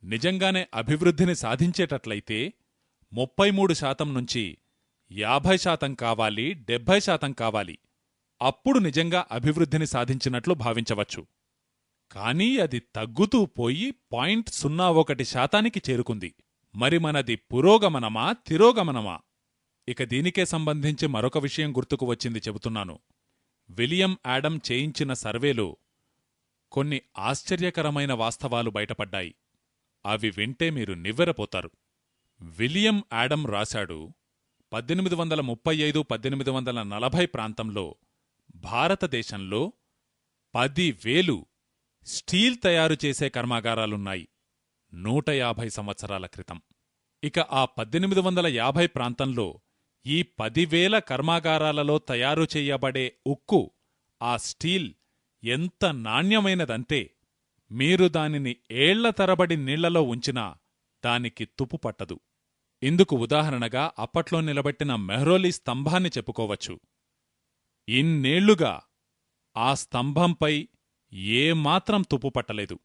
నిజంగానే అభివృద్ధిని సాధించేటట్లయితే 33% నుంచి 50% కావాలి, 70% కావాలి. అప్పుడు నిజంగా అభివృద్ధిని సాధించినట్లు భావించవచ్చు. కానీ అది తగ్గుతూ పోయి 0.01%కి చేరుకుంది. మరి మనది పురోగమనమా, తిరోగమనమా? ఇక దీనికే సంబంధించి మరొక విషయం గుర్తుకు వచ్చింది, చెబుతున్నాను. విలియం యాడమ్ చేయించిన సర్వేలో కొన్ని ఆశ్చర్యకరమైన వాస్తవాలు బయటపడ్డాయి. అవి వింటే మీరు నివ్వెరపోతారు. విలియం యాడమ్ రాశాడు, 1835–1840 ప్రాంతంలో భారతదేశంలో 10,000 స్టీల్ తయారు చేసే కర్మాగారాలున్నాయి 150 సంవత్సరాల క్రితం. ఇక ఆ 1850 ప్రాంతంలో ఈ 10,000 కర్మాగారాలలో తయారు చెయ్యబడే ఉక్కు, ఆ స్టీల్ ఎంత నాణ్యమైనదంటే మీరు దానిని ఏళ్ల తరబడి నీళ్లలో ఉంచినా దానికి తుప్పు పట్టదు. ఇందుకు ఉదాహరణగా అప్పట్లో నిలబెట్టిన మెహ్రోలీ స్తంభాన్ని చెప్పుకోవచ్చు. ఇన్నేళ్లుగా ఆ స్తంభంపై ఏమాత్రం తుప్పు పట్టలేదు.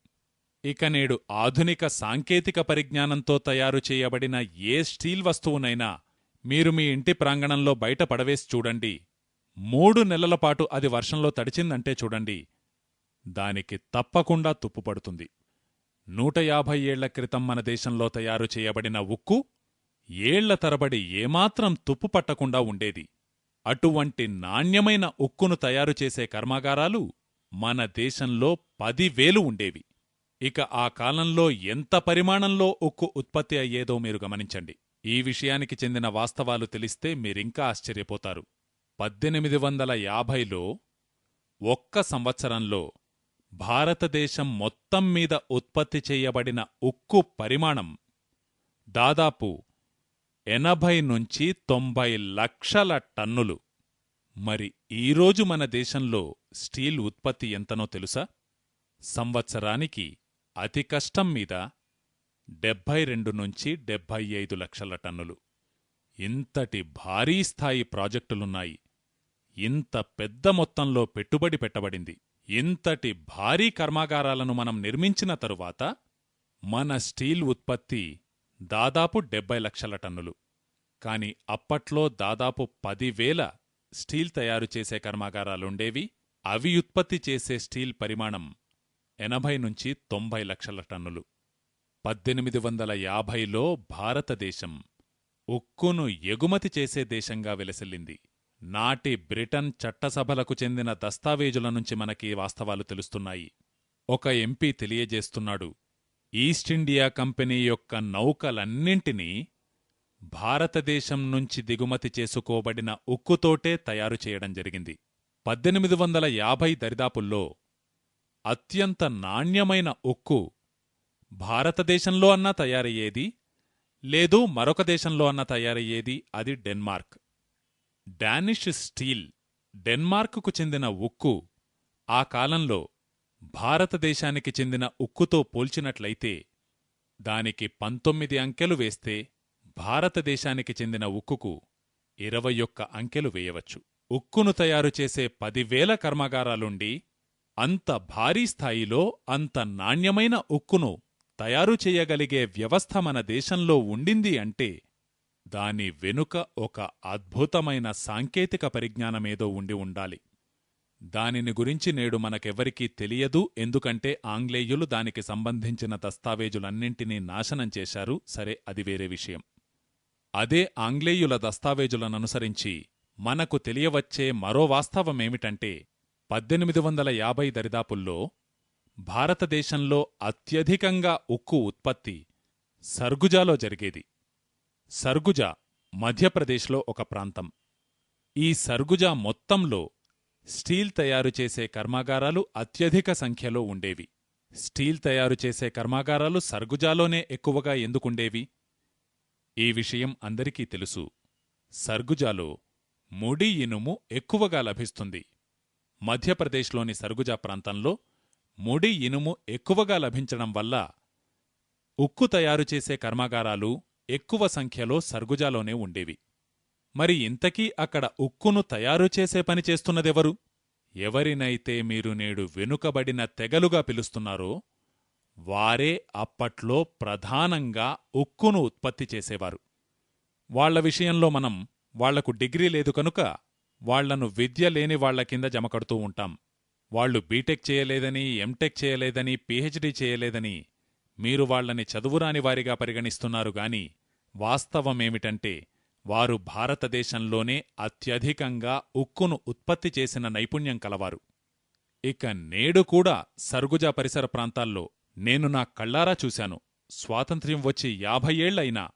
ఇక నేడు ఆధునిక సాంకేతిక పరిజ్ఞానంతో తయారు చేయబడిన ఏ స్టీల్ వస్తువునైనా మీరు మీ ఇంటి ప్రాంగణంలో బయట పడవేసి చూడండి, 3 నెలలపాటు అది వర్షంలో తడిచిందంటే చూడండి, దానికి తప్పకుండా తుప్పుపడుతుంది. 150 ఏళ్ల క్రితం మన దేశంలో తయారు చేయబడిన ఉక్కు ఏళ్ల తరబడి ఏమాత్రం తుప్పు పట్టకుండా ఉండేది. అటువంటి నాణ్యమైన ఉక్కును తయారు చేసే కర్మాగారాలు మన దేశంలో 10,000 ఉండేవి. ఇక ఆ కాలంలో ఎంత పరిమాణంలో ఉక్కు ఉత్పత్తి అయ్యేదో మీరు గమనించండి. ఈ విషయానికి చెందిన వాస్తవాలు తెలిస్తే మీరింకా ఆశ్చర్యపోతారు. 1850లో ఒక్క సంవత్సరంలో భారతదేశం మొత్తం మీద ఉత్పత్తి చేయబడిన ఉక్కు పరిమాణం దాదాపు 80–90 లక్షల టన్నులు. మరి ఈరోజు మన దేశంలో స్టీల్ ఉత్పత్తి ఎంతనో తెలుసా? సంవత్సరానికి అతి కష్టం మీద 72–75 లక్షల టన్నులు. ఇంతటి భారీ స్థాయి ప్రాజెక్టులున్నాయి. ఇంత పెద్ద మొత్తంలో పెట్టుబడి పెట్టబడింది. ఇంతటి భారీ కర్మాగారాలను మనం నిర్మించిన తరువాత మన స్టీల్ ఉత్పత్తి దాదాపు 70 లక్షల టన్నులు. కాని అప్పట్లో దాదాపు 10,000 స్టీల్ తయారు చేసే కర్మాగారాలుండేవి. అవి ఉత్పత్తి చేసే స్టీల్ పరిమాణం 80–90 లక్షల టన్నులు. 1850లో భారతదేశం ఉక్కును ఎగుమతి చేసే దేశంగా విలసిల్లింది. నాటి బ్రిటన్ చట్టసభలకు చెందిన దస్తావేజుల నుంచి మనకి వాస్తవాలు తెలుస్తున్నాయి. ఒక ఎంపీ తెలియజేస్తున్నాడు, ఈస్టిండియా కంపెనీ యొక్క నౌకలన్నింటినీ భారతదేశం నుంచి దిగుమతి చేసుకోబడిన ఉక్కుతోటే తయారు చేయడం జరిగింది. 1850 దరిదాపుల్లో అత్యంత నాణ్యమైన ఉక్కు భారతదేశంలో అన్నా తయారయ్యేది, లేదు మరొక దేశంలో అన్నా తయారయ్యేది. అది డెన్మార్క్. డానిష్ స్టీల్, డెన్మార్కుకు చెందిన ఉక్కు ఆ కాలంలో భారతదేశానికి చెందిన ఉక్కుతో పోల్చినట్లయితే దానికి 19 అంకెలు వేస్తే భారతదేశానికి చెందిన ఉక్కుకు 21 అంకెలు వేయవచ్చు. ఉక్కును తయారు చేసే 10,000 కర్మాగారాలుండి అంత భారీ స్థాయిలో అంత నాణ్యమైన ఉక్కును తయారు చేయగలిగే వ్యవస్థ మన దేశంలో ఉండింది అంటే దాని వెనుక ఒక అద్భుతమైన సాంకేతిక పరిజ్ఞానమేదో ఉండి ఉండాలి. దానిని గురించి నేడు మనకెవ్వరికీ తెలియదు. ఎందుకంటే ఆంగ్లేయులు దానికి సంబంధించిన దస్తావేజులన్నింటినీ నాశనం చేశారు. సరే, అది వేరే విషయం. అదే ఆంగ్లేయుల దస్తావేజులననుసరించి మనకు తెలియవచ్చే మరో వాస్తవమేమిటంటే 1850 దరిదాపుల్లో భారతదేశంలో అత్యధికంగా ఉక్కు ఉత్పత్తి సర్గుజాలో జరిగేది. సర్గుజా మధ్యప్రదేశ్లో ఒక ప్రాంతం. ఈ సర్గుజా మొత్తంలో స్టీల్ తయారుచేసే కర్మాగారాలు అత్యధిక సంఖ్యలో ఉండేవి. స్టీల్ తయారుచేసే కర్మాగారాలు సర్గుజాలోనే ఎక్కువగా ఎందుకుండేవి? ఈ విషయం అందరికీ తెలుసు. సర్గుజాలో ముడి ఇనుము ఎక్కువగా లభిస్తుంది. మధ్యప్రదేశ్లోని సర్గుజా ప్రాంతంలో ముడి ఇనుము ఎక్కువగా లభించడం వల్ల ఉక్కు తయారుచేసే కర్మాగారాలు ఎక్కువ సంఖ్యలో సర్గుజాలోనే ఉండేవి. మరి ఇంతకీ అక్కడ ఉక్కును తయారుచేసే పని చేస్తున్నదెవరు? ఎవరినైతే మీరు నేడు వెనుకబడిన తెగలుగా పిలుస్తున్నారో వారే అప్పట్లో ప్రధానంగా ఉక్కును ఉత్పత్తి చేసేవారు. వాళ్ల విషయంలో మనం వాళ్లకు డిగ్రీ లేదు కనుక వాళ్లను విద్య లేని వాళ్ల కింద జమకడుతూ ఉంటాం. వాళ్లు బీటెక్ చేయలేదని, ఎంటెక్ చేయలేదని, పీహెచ్డీ చేయలేదని మీరు వాళ్లని చదువురాని వారిగా పరిగణిస్తున్నారు గాని వాస్తవమేమిటంటే వారు భారతదేశంలోనే అత్యధికంగా ఉక్కును ఉత్పత్తి చేసిన నైపుణ్యం కలవారు. ఇక నేడు కూడా సర్గుజా పరిసర ప్రాంతాల్లో నేను నా కళ్ళారా చూశాను. స్వాతంత్ర్యం వచ్చి 50 ఏళ్లైనా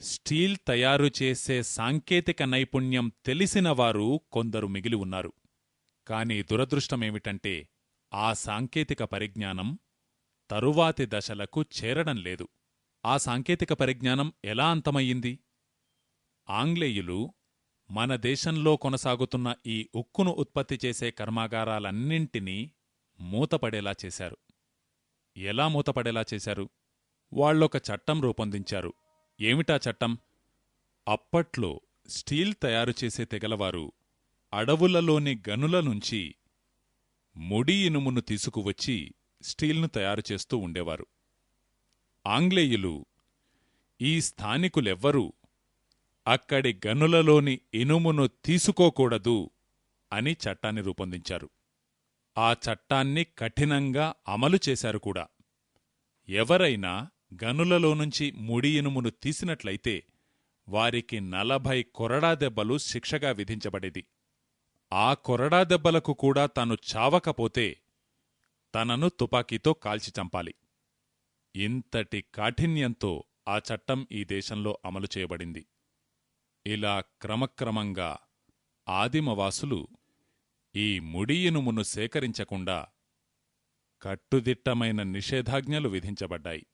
స్టీల్ తయారుచేసే సాంకేతిక నైపుణ్యం తెలిసినవారు కొందరు మిగిలి ఉన్నారు. కాని దురదృష్టమేమిటంటే ఆ సాంకేతిక పరిజ్ఞానం తరువాతి దశలకు చేరడం లేదు. ఆ సాంకేతిక పరిజ్ఞానం ఎలా అంతమయ్యింది? ఆంగ్లేయులు మన దేశంలో కొనసాగుతున్న ఈ ఉక్కును ఉత్పత్తి చేసే కర్మాగారాలన్నింటినీ మూతపడేలా చేశారు. ఎలా మూతపడేలా చేశారు? వాళ్లొక చట్టం రూపొందించారు. ఏమిటా చట్టం? అప్పట్లో స్టీల్ తయారుచేసే తెగలవారు అడవులలోని గనుల నుంచి ముడి ఇనుమును తీసుకువచ్చి స్టీల్ను తయారుచేస్తూ ఉండేవారు. ఆంగ్లేయులు ఈ స్థానికులెవ్వరూ అక్కడి గనులలోని ఇనుమును తీసుకోకూడదు అని చట్టాన్ని రూపొందించారు. ఆ చట్టాన్ని కఠినంగా అమలు చేశారు కూడా. ఎవరైనా గనులలోనుంచి ముడి ఇనుమును తీసినట్లయితే వారికి 40 కొరడా దెబ్బలు శిక్షగా విధించబడేది. ఆ కొరడా దెబ్బలకు కూడా తాను చావకపోతే తనను తుపాకీతో కాల్చి చంపాలి. ఇంతటి కాఠిన్యంతో ఆ చట్టం ఈ దేశంలో అమలు చేయబడింది. ఇలా క్రమక్రమంగా ఆదిమవాసులు ఈ ముడి ఇనుమును సేకరించకుండా కట్టుదిట్టమైన నిషేధాజ్ఞలు విధించబడ్డాయి.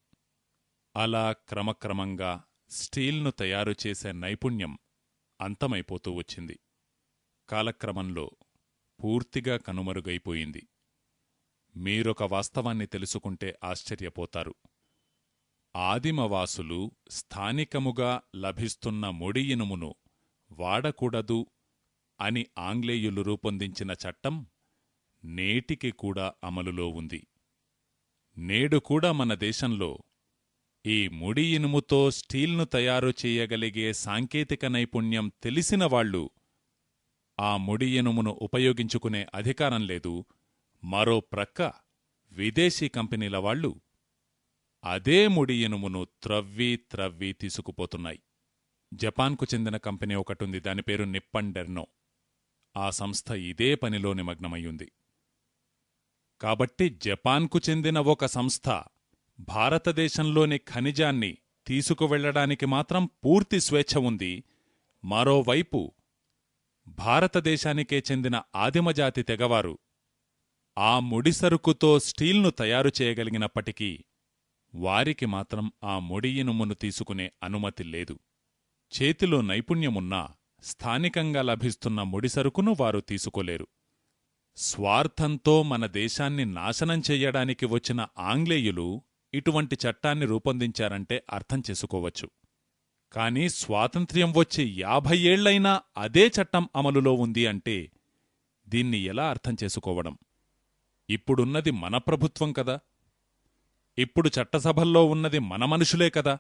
అలా క్రమక్రమంగా స్టీల్ను తయారుచేసే నైపుణ్యం అంతమైపోతూ వచ్చింది. కాలక్రమంలో పూర్తిగా కనుమరుగైపోయింది. మీరొక వాస్తవాన్ని తెలుసుకుంటే ఆశ్చర్యపోతారు. ఆదిమవాసులు స్థానికముగా లభిస్తున్న ముడి ఇనుమును వాడకూడదు అని ఆంగ్లేయులు రూపొందించిన చట్టం నేటికి కూడా అమలులో ఉంది. నేడు కూడా మన దేశంలో ఈ ముడి ఇనుముతో స్టీల్ను తయారు చేయగలిగే సాంకేతిక నైపుణ్యం తెలిసినవాళ్లు ఆ ముడి ఇనుమును ఉపయోగించుకునే అధికారం లేదు. మరో ప్రక్క విదేశీ కంపెనీల వాళ్లు అదే ముడి ఇనుమును త్రవ్వి తీసుకుపోతున్నాయి. జపాన్కు చెందిన కంపెనీ ఒకటుంది. దాని పేరు నిప్పన్ డెర్నో. ఆ సంస్థ ఇదే పనిలో నిమగ్నమయ్యుంది. కాబట్టి జపాన్కు చెందిన ఒక సంస్థ భారతదేశంలోని ఖనిజాన్ని తీసుకువెళ్లడానికి మాత్రం పూర్తి స్వేచ్ఛ ఉంది. మరోవైపు భారతదేశానికే చెందిన ఆదిమజాతి తెగవారు ఆ ముడిసరుకుతో స్టీల్ను తయారు చేయగలిగినప్పటికీ వారికి మాత్రం ఆ ముడి ఇనుమును తీసుకునే అనుమతి లేదు. చేతిలో నైపుణ్యమున్నా స్థానికంగా లభిస్తున్న ముడిసరుకును వారు తీసుకోలేరు. స్వార్థంతో మన దేశాన్ని నాశనం చెయ్యడానికి వచ్చిన ఆంగ్లేయులు ఇటువంటి చట్టాన్ని రూపొందించారంటే అర్థం చేసుకోవచ్చు. కాని స్వాతంత్ర్యం వచ్చి 50 ఏళ్లైనా అదే చట్టం అమలులో ఉంది అంటే దీన్ని ఎలా అర్థం చేసుకోవడం? ఇప్పుడున్నది మన ప్రభుత్వం కదా, ఇప్పుడు చట్టసభల్లో ఉన్నది మన మనుషులే కదా.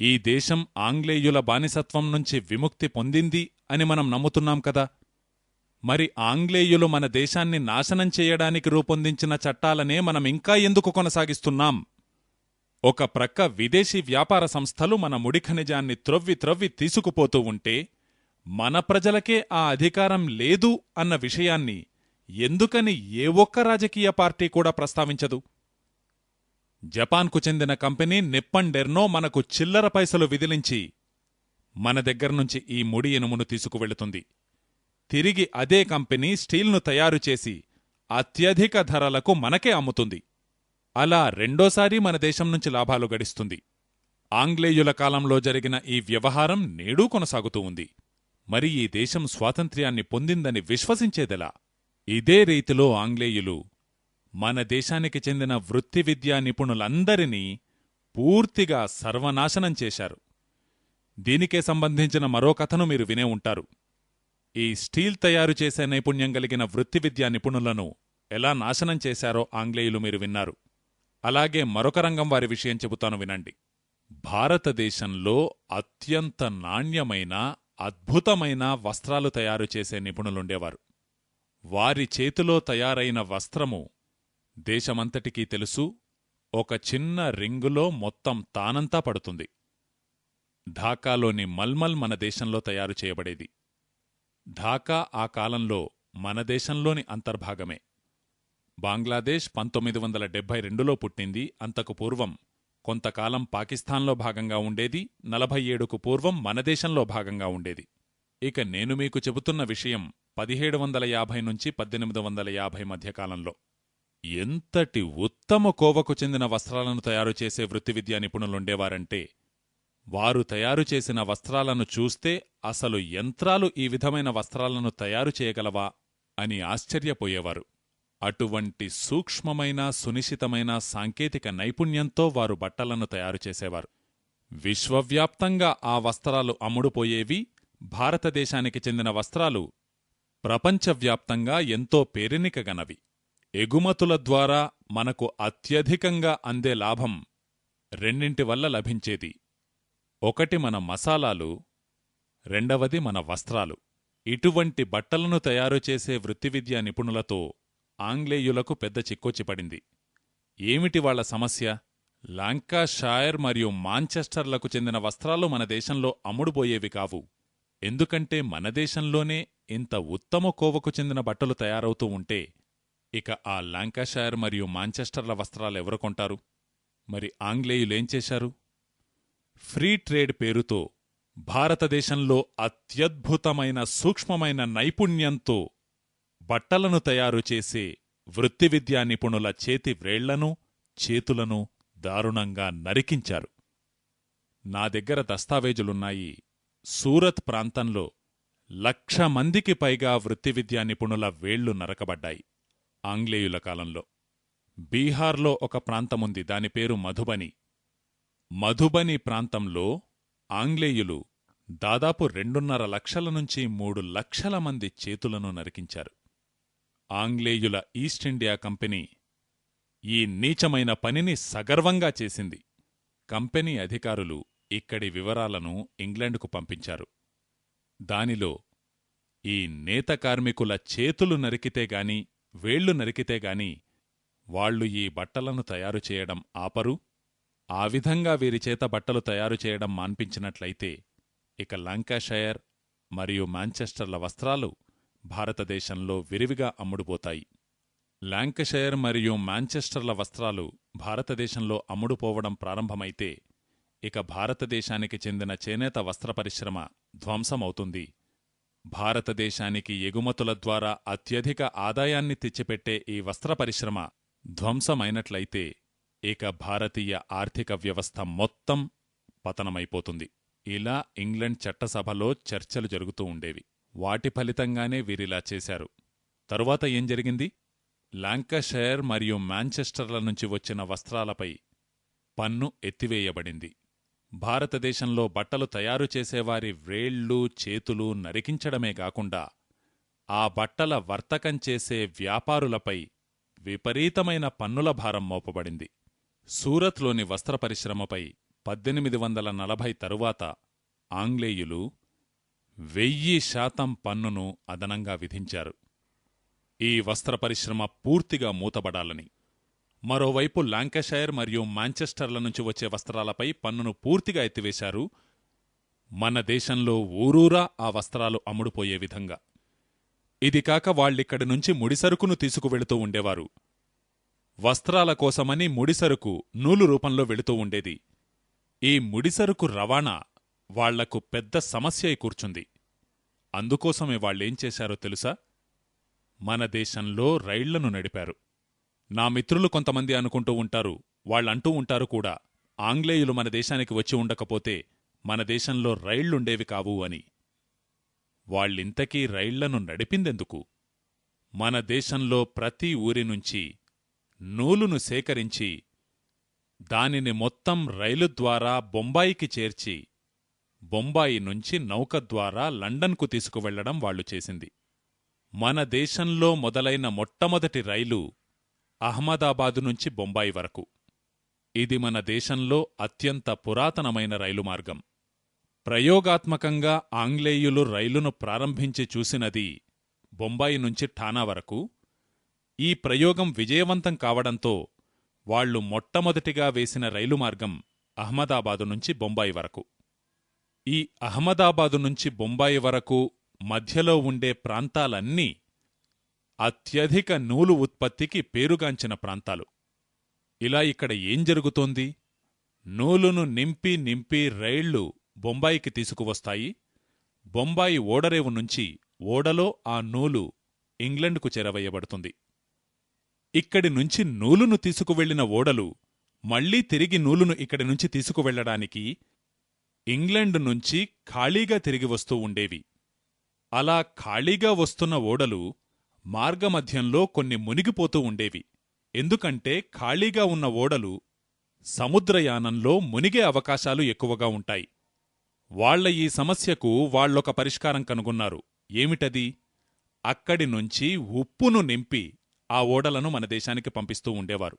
ఈ దేశం ఆంగ్లేయుల బానిసత్వం నుంచి విముక్తి పొందింది అని మనం నమ్ముతున్నాం కదా. మరి ఆంగ్లేయులు మన దేశాన్ని నాశనం చేయడానికి రూపొందించిన చట్టాలనే మనం ఇంకా ఎందుకు కొనసాగిస్తున్నాం? ఒక ప్రక్క విదేశీ వ్యాపార సంస్థలు మన ముడి ఖనిజాన్ని త్రవ్వి తీసుకుపోతూ ఉంటే మన ప్రజలకే ఆ అధికారం లేదు అన్న విషయాన్ని ఎందుకని ఏ ఒక్క రాజకీయ పార్టీ కూడా ప్రస్తావించదు? జపాన్కు చెందిన కంపెనీ నిప్పన్ డెర్నో మనకు చిల్లర పైసలు విదిలించి మన దగ్గర్నుంచి ఈ ముడి ఇనుమును తీసుకువెళుతుంది. తిరిగి అదే కంపెనీ స్టీల్ను తయారుచేసి అత్యధిక ధరలకు మనకే అమ్ముతుంది. అలా రెండోసారి మన దేశం నుంచి లాభాలు గడిస్తుంది. ఆంగ్లేయుల కాలంలో జరిగిన ఈ వ్యవహారం నేడూ కొనసాగుతూ ఉంది. మరి ఈ దేశం స్వాతంత్ర్యాన్ని పొందిందని విశ్వసించేదెలా? ఇదే రీతిలో ఆంగ్లేయులు మన దేశానికి చెందిన వృత్తి విద్యా నిపుణులందరినీ పూర్తిగా సర్వనాశనం చేశారు. దీనికే సంబంధించిన మరో కథను మీరు వినే ఉంటారు. ఈ స్టీల్ తయారు చేసే నైపుణ్యం కలిగిన వృత్తి విద్యా నిపుణులను ఎలా నాశనం చేశారో ఆంగ్లేయులు మీరు విన్నారు. అలాగే మరొక రంగం వారి విషయం చెబుతాను వినండి. భారతదేశంలో అత్యంత నాణ్యమైన అద్భుతమైన వస్త్రాలు తయారు చేసే నిపుణులుండేవారు. వారి చేతిలో తయారైన వస్త్రము దేశమంతటికీ తెలుసు, ఒక చిన్న రింగులో మొత్తం తానంతా పడుతుంది. ఢాకాలోని మల్మల్ మన దేశంలో తయారు చేయబడేది. ఢాకా ఆ కాలంలో మన దేశంలోని అంతర్భాగమే. బంగ్లాదేశ్ 1972లో పుట్టింది. అంతకు పూర్వం కొంతకాలం పాకిస్తాన్లో భాగంగా ఉండేది. 47కు పూర్వం మన దేశంలో భాగంగా ఉండేది. ఇక నేను మీకు చెబుతున్న విషయం 1750 నుంచి 1850 మధ్యకాలంలో. ఎంతటి ఉత్తమ కోవకు చెందిన వస్త్రాలను తయారుచేసే వృత్తివిద్యా నిపుణులుండేవారంటే, వారు తయారుచేసిన వస్త్రాలను చూస్తే అసలు యంత్రాలు ఈ విధమైన వస్త్రాలను తయారు చేయగలవా అని ఆశ్చర్యపోయేవారు. అటువంటి సూక్ష్మమైన సునిశితమైన సాంకేతిక నైపుణ్యంతో వారు బట్టలను తయారుచేసేవారు. విశ్వవ్యాప్తంగా ఆ వస్త్రాలు అమ్ముడుపోయేవి. భారతదేశానికి చెందిన వస్త్రాలు ప్రపంచవ్యాప్తంగా ఎంతో పేరెనికగనవి. ఎగుమతుల ద్వారా మనకు అత్యధికంగా అందే లాభం రెండింటి వల్ల లభించేది. ఒకటి మన మసాలాలు, రెండవది మన వస్త్రాలు. ఇటువంటి బట్టలను తయారుచేసే వృత్తివిద్యా నిపుణులతో ఆంగ్లేయులకు పెద్ద చిక్కొచ్చిపడింది. ఏమిటి వాళ్ల సమస్య? లాంకాషైర్ మరియు మాంచెస్టర్లకు చెందిన వస్త్రాలు మన దేశంలో అమ్ముడుపోయేవి కావు. ఎందుకంటే మన దేశంలోనే ఇంత ఉత్తమ కోవకు చెందిన బట్టలు తయారవుతూ ఉంటే ఇక ఆ లాంకాషైర్ మరియు మాంచెస్టర్ల వస్త్రాలెవరు కొంటారు? మరి ఆంగ్లేయులేం చేశారు? ఫ్రీ ట్రేడ్ పేరుతో భారతదేశంలో అత్యద్భుతమైన సూక్ష్మమైన నైపుణ్యంతో బట్టలను తయారుచేసే వృత్తివిద్యా నిపుణుల చేతి వ్రేళ్లను, చేతులను దారుణంగా నరికించారు. నా దగ్గర దస్తావేజులున్నాయి. సూరత్ ప్రాంతంలో 1,00,000 మందికి పైగా వృత్తివిద్యా నిపుణుల వేళ్లు నరకబడ్డాయి ఆంగ్లేయుల కాలంలో. బీహార్లో ఒక ప్రాంతముంది, దాని పేరు మధుబని. మధుబని ప్రాంతంలో ఆంగ్లేయులు దాదాపు 2.5 లక్షల నుంచి 3 లక్షల మంది చేతులను నరికించారు. ఆంగ్లేయుల ఈస్ట్ ఇండియా కంపెనీ ఈ నీచమైన పనిని సగర్వంగా చేసింది. కంపెనీ అధికారులు ఇక్కడి వివరాలను ఇంగ్లండుకు పంపించారు. దానిలో ఈ నేత కార్మికుల చేతులు నరికితేగాని, వేళ్లు నరికితేగాని వాళ్లు ఈ బట్టలను తయారుచేయడం ఆపరు. ఆ విధంగా వీరిచేత బట్టలు తయారుచేయడం మాన్పించినట్లయితే ఇక లాంకాషైర్ మరియు మాంచెస్టర్ల వస్త్రాలు భారతదేశంలో విరివిగా అమ్ముడుపోతాయి. లాంకాషైర్ మరియు మాంచెస్టర్ల వస్త్రాలు భారతదేశంలో అమ్ముడుపోవడం ప్రారంభమైతే ఇక భారతదేశానికి చెందిన చేనేత వస్త్ర పరిశ్రమ ధ్వంసమవుతుంది. భారతదేశానికి ఎగుమతుల ద్వారా అత్యధిక ఆదాయాన్ని తెచ్చిపెట్టే ఈ వస్త్ర పరిశ్రమ ధ్వంసమైనట్లయితే ఇక భారతీయ ఆర్థిక వ్యవస్థ మొత్తం పతనమైపోతుంది. ఇలా ఇంగ్లండ్ చట్టసభలో చర్చలు జరుగుతూ ఉండేవి. వాటి ఫలితంగానే వీరిలా చేశారు. తరువాత ఏం జరిగింది? లాంకాషైర్ మరియు మాంచెస్టర్ల నుంచి వచ్చిన వస్త్రాలపై పన్ను ఎత్తివేయబడింది. భారతదేశంలో బట్టలు తయారు చేసేవారి వ్రేళ్లు, చేతులు నరికించడమే కాకుండా ఆ బట్టల వర్తకం చేసే వ్యాపారులపై విపరీతమైన పన్నుల భారం మోపబడింది. సూరత్లోని వస్త్ర పరిశ్రమపై 1840 తరువాత ఆంగ్లేయులు 1000% పన్నును అదనంగా విధించారు. ఈ వస్త్ర పరిశ్రమ పూర్తిగా మూతబడాలని. మరోవైపు లాంకాషైర్ మరియు మాంచెస్టర్ల నుంచి వచ్చే వస్త్రాలపై పన్నును పూర్తిగా ఎత్తివేశారు. మన దేశంలో ఊరూరా ఆ వస్త్రాలు అమ్ముడుపోయే విధంగా. ఇది కాక వాళ్ళిక్కడి నుంచి ముడిసరుకును తీసుకువెళుతూ ఉండేవారు. వస్త్రాల కోసమని ముడిసరుకు నూలు రూపంలో వెళుతూ ఉండేది. ఈ ముడిసరుకు రవాణా వాళ్లకు పెద్ద సమస్య అయి కూర్చుంది. అందుకోసమే వాళ్ళేం చేశారో తెలుసా? మన దేశంలో రైళ్లను నడిపారు. నా మిత్రులు కొంతమంది అనుకుంటూ ఉంటారు, వాళ్ళంటూ ఉంటారు కూడా, ఆంగ్లేయులు మన దేశానికి వచ్చి ఉండకపోతే మన దేశంలో రైళ్లుండేవి కావు అని. వాళ్ళింతకీ రైళ్లను నడిపిందెందుకు? మన దేశంలో ప్రతి ఊరినుంచి నూలును సేకరించి దానిని మొత్తం రైలు ద్వారా బొంబాయికి చేర్చి బొంబాయి నుంచి నౌక ద్వారా లండన్కు తీసుకువెళ్లడం వాళ్లు చేసింది. మన దేశంలో మొదలైన మొట్టమొదటి రైలు అహ్మదాబాదు నుంచి బొంబాయి వరకు. ఇది మన దేశంలో అత్యంత పురాతనమైన రైలు మార్గం. ప్రయోగాత్మకంగా ఆంగ్లేయులు రైలును ప్రారంభించి చూసినది బొంబాయి నుంచి ఠానా వరకు. ఈ ప్రయోగం విజయవంతం కావడంతో వాళ్లు మొట్టమొదటిగా వేసిన రైలు మార్గం అహ్మదాబాదు నుంచి బొంబాయి వరకు. ఈ అహ్మదాబాదు నుంచి బొంబాయి వరకు మధ్యలో ఉండే ప్రాంతాలన్నీ అత్యధిక నూలు ఉత్పత్తికి పేరుగాంచిన ప్రాంతాలు. ఇలా ఇక్కడ ఏం జరుగుతోంది? నూలును నింపి నింపి రైళ్లు బొంబాయికి తీసుకువస్తాయి. బొంబాయి ఓడరేవు నుంచి ఓడలో ఆ నూలు ఇంగ్లండ్కు చేరవేయబడుతుంది. ఇక్కడి నుంచి నూలును తీసుకువెళ్లిన ఓడలు మళ్లీ తిరిగి నూలును ఇక్కడి నుంచి తీసుకువెళ్లడానికి ఇంగ్లండ్ నుంచి ఖాళీగా తిరిగి వస్తూ ఉండేవి. అలా ఖాళీగా వస్తున్న ఓడలు మార్గమధ్యంలో కొన్ని మునిగిపోతూ ఉండేవి. ఎందుకంటే ఖాళీగా ఉన్న ఓడలు సముద్రయానంలో మునిగే అవకాశాలు ఎక్కువగా ఉంటాయి. వాళ్ల ఈ సమస్యకు వాళ్లొక పరిష్కారం కనుగొన్నారు. ఏమిటది? అక్కడి నుంచి ఉప్పును నింపి ఆ ఓడలను మన దేశానికి పంపిస్తూ ఉండేవారు.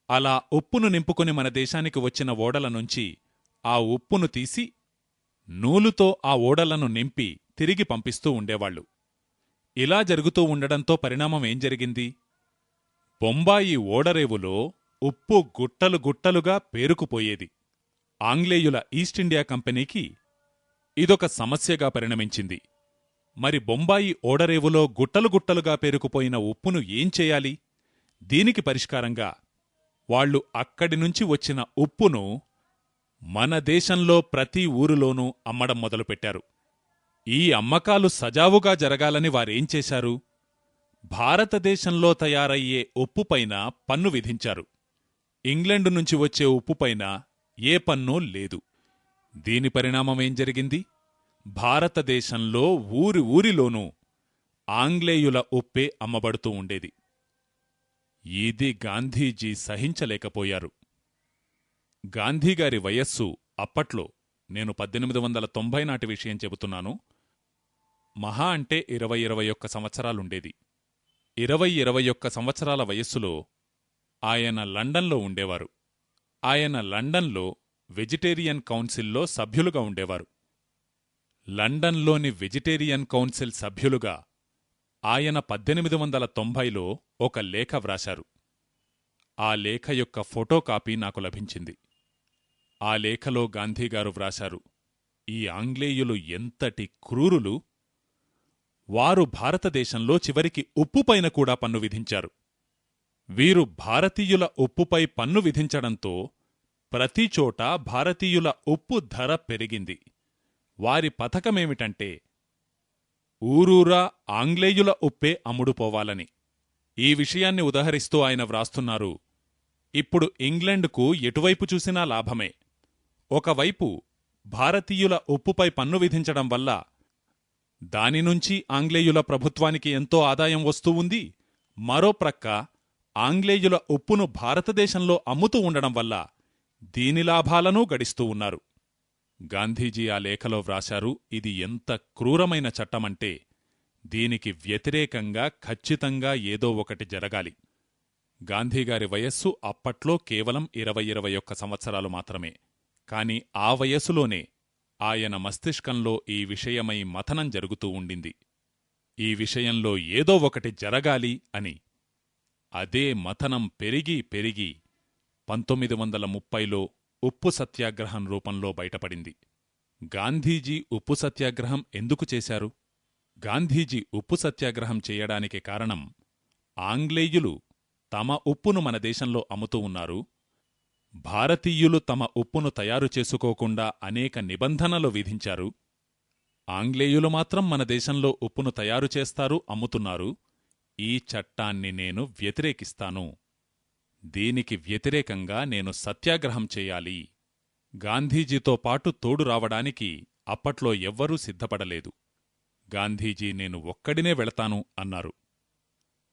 అలా ఉప్పును నింపుకుని మన దేశానికి వచ్చిన ఓడల నుంచి ఆ ఉప్పును తీసి నూలుతో ఆ ఓడలను నింపి తిరిగి పంపిస్తూ ఉండేవాళ్లు. ఇలా జరుగుతూ ఉండడంతో పరిణామం ఏం జరిగింది? బొంబాయి ఓడరేవులో ఉప్పు గుట్టలు గుట్టలుగా పేరుకుపోయేది. ఆంగ్లేయుల ఈస్టిండియా కంపెనీకి ఇదొక సమస్యగా పరిణమించింది. మరి బొంబాయి ఓడరేవులో గుట్టలు గుట్టలుగా పేరుకుపోయిన ఉప్పును ఏం చేయాలి? దీనికి పరిష్కారంగా వాళ్లు అక్కడినుంచి వచ్చిన ఉప్పును మన దేశంలో ప్రతి ఊరులోనూ అమ్మడం మొదలుపెట్టారు. ఈ అమ్మకాలు సజావుగా జరగాలని వారేం చేశారు? భారతదేశంలో తయారయ్యే ఉప్పుపైన పన్ను విధించారు. ఇంగ్లండు నుంచి వచ్చే ఉప్పుపైన ఏ పన్నూ లేదు. దీని పరిణామమేం జరిగింది? భారతదేశంలో ఊరి ఊరిలోనూ ఆంగ్లేయుల ఉప్పే అమ్మబడుతూ ఉండేది. ఇది గాంధీజీ సహించలేకపోయారు. గాంధీగారి వయస్సు అప్పట్లో, నేను 1890 నాటి విషయం చెబుతున్నాను, మహా అంటే 20-21 సంవత్సరాలుండేది. 20-21 సంవత్సరాల వయస్సులో ఆయన లండన్లో ఉండేవారు. ఆయన లండన్లో వెజిటేరియన్ కౌన్సిల్లో సభ్యులుగా ఉండేవారు. లండన్లోని వెజిటేరియన్ కౌన్సిల్ సభ్యులుగా ఆయన 1890లో ఒక లేఖ వ్రాశారు. ఆ లేఖ యొక్క ఫోటోకాపీ నాకు లభించింది. ఆ లేఖలో గాంధీగారు వ్రాశారు, ఈ ఆంగ్లేయులు ఎంతటి క్రూరులు! వారు భారతదేశంలో చివరికి ఉప్పుపైన కూడా పన్ను విధించారు. వీరు భారతీయుల ఉప్పుపై పన్ను విధించడంతో ప్రతిచోటా భారతీయుల ఉప్పు ధర పెరిగింది. వారి పథకమేమిటంటే ఊరూరా ఆంగ్లేయుల ఉప్పే అమ్ముడుపోవాలని. ఈ విషయాన్ని ఉదహరిస్తూ ఆయన వ్రాస్తున్నారు, ఇప్పుడు ఇంగ్లండ్కు ఎటువైపు చూసినా లాభమే. ఒకవైపు భారతీయుల ఉప్పుపై పన్ను విధించడం వల్ల దానినుంచి ఆంగ్లేయుల ప్రభుత్వానికి ఎంతో ఆదాయం వస్తూ ఉంది. మరో ప్రక్క ఆంగ్లేయుల ఉప్పును భారతదేశంలో అమ్ముతూ ఉండడం వల్ల దీని లాభాలనూ గడిస్తూ ఉన్నారు. గాంధీజీ ఆ లేఖలో వ్రాశారు, ఇది ఎంత క్రూరమైన చట్టమంటే దీనికి వ్యతిరేకంగా ఖచ్చితంగా ఏదో ఒకటి జరగాలి. గాంధీగారి వయస్సు అప్పట్లో కేవలం 20-21 సంవత్సరాలు మాత్రమే. కాని ఆ వయస్సులోనే ఆయన మస్తిష్కంలో ఈ విషయమై మథనం జరుగుతూ ఉండింది. ఈ విషయంలో ఏదో ఒకటి జరగాలి అని. అదే మథనం పెరిగి పెరిగి 1930లో ఉప్పు సత్యాగ్రహం రూపంలో బయటపడింది. గాంధీజీ ఉప్పు సత్యాగ్రహం ఎందుకు చేశారు? గాంధీజీ ఉప్పు సత్యాగ్రహం చేయడానికి కారణం, ఆంగ్లేయులు తమ ఉప్పును మన దేశంలో అమ్ముతూ ఉన్నారు. భారతీయులు తమ ఉప్పును తయారు చేసుకోకుండా అనేక నిబంధనలు విధించారు. ఆంగ్లేయులు మాత్రం మన దేశంలో ఉప్పును తయారు చేస్తారు, అమ్ముతున్నారు. ఈ చట్టాన్ని నేను వ్యతిరేకిస్తాను. దీనికి వ్యతిరేకంగా నేను సత్యాగ్రహం చెయ్యాలి. గాంధీజీతో పాటు తోడు రావడానికి అప్పట్లో ఎవ్వరూ సిద్ధపడలేదు. గాంధీజీ నేను ఒక్కడినే వెళతాను అన్నారు.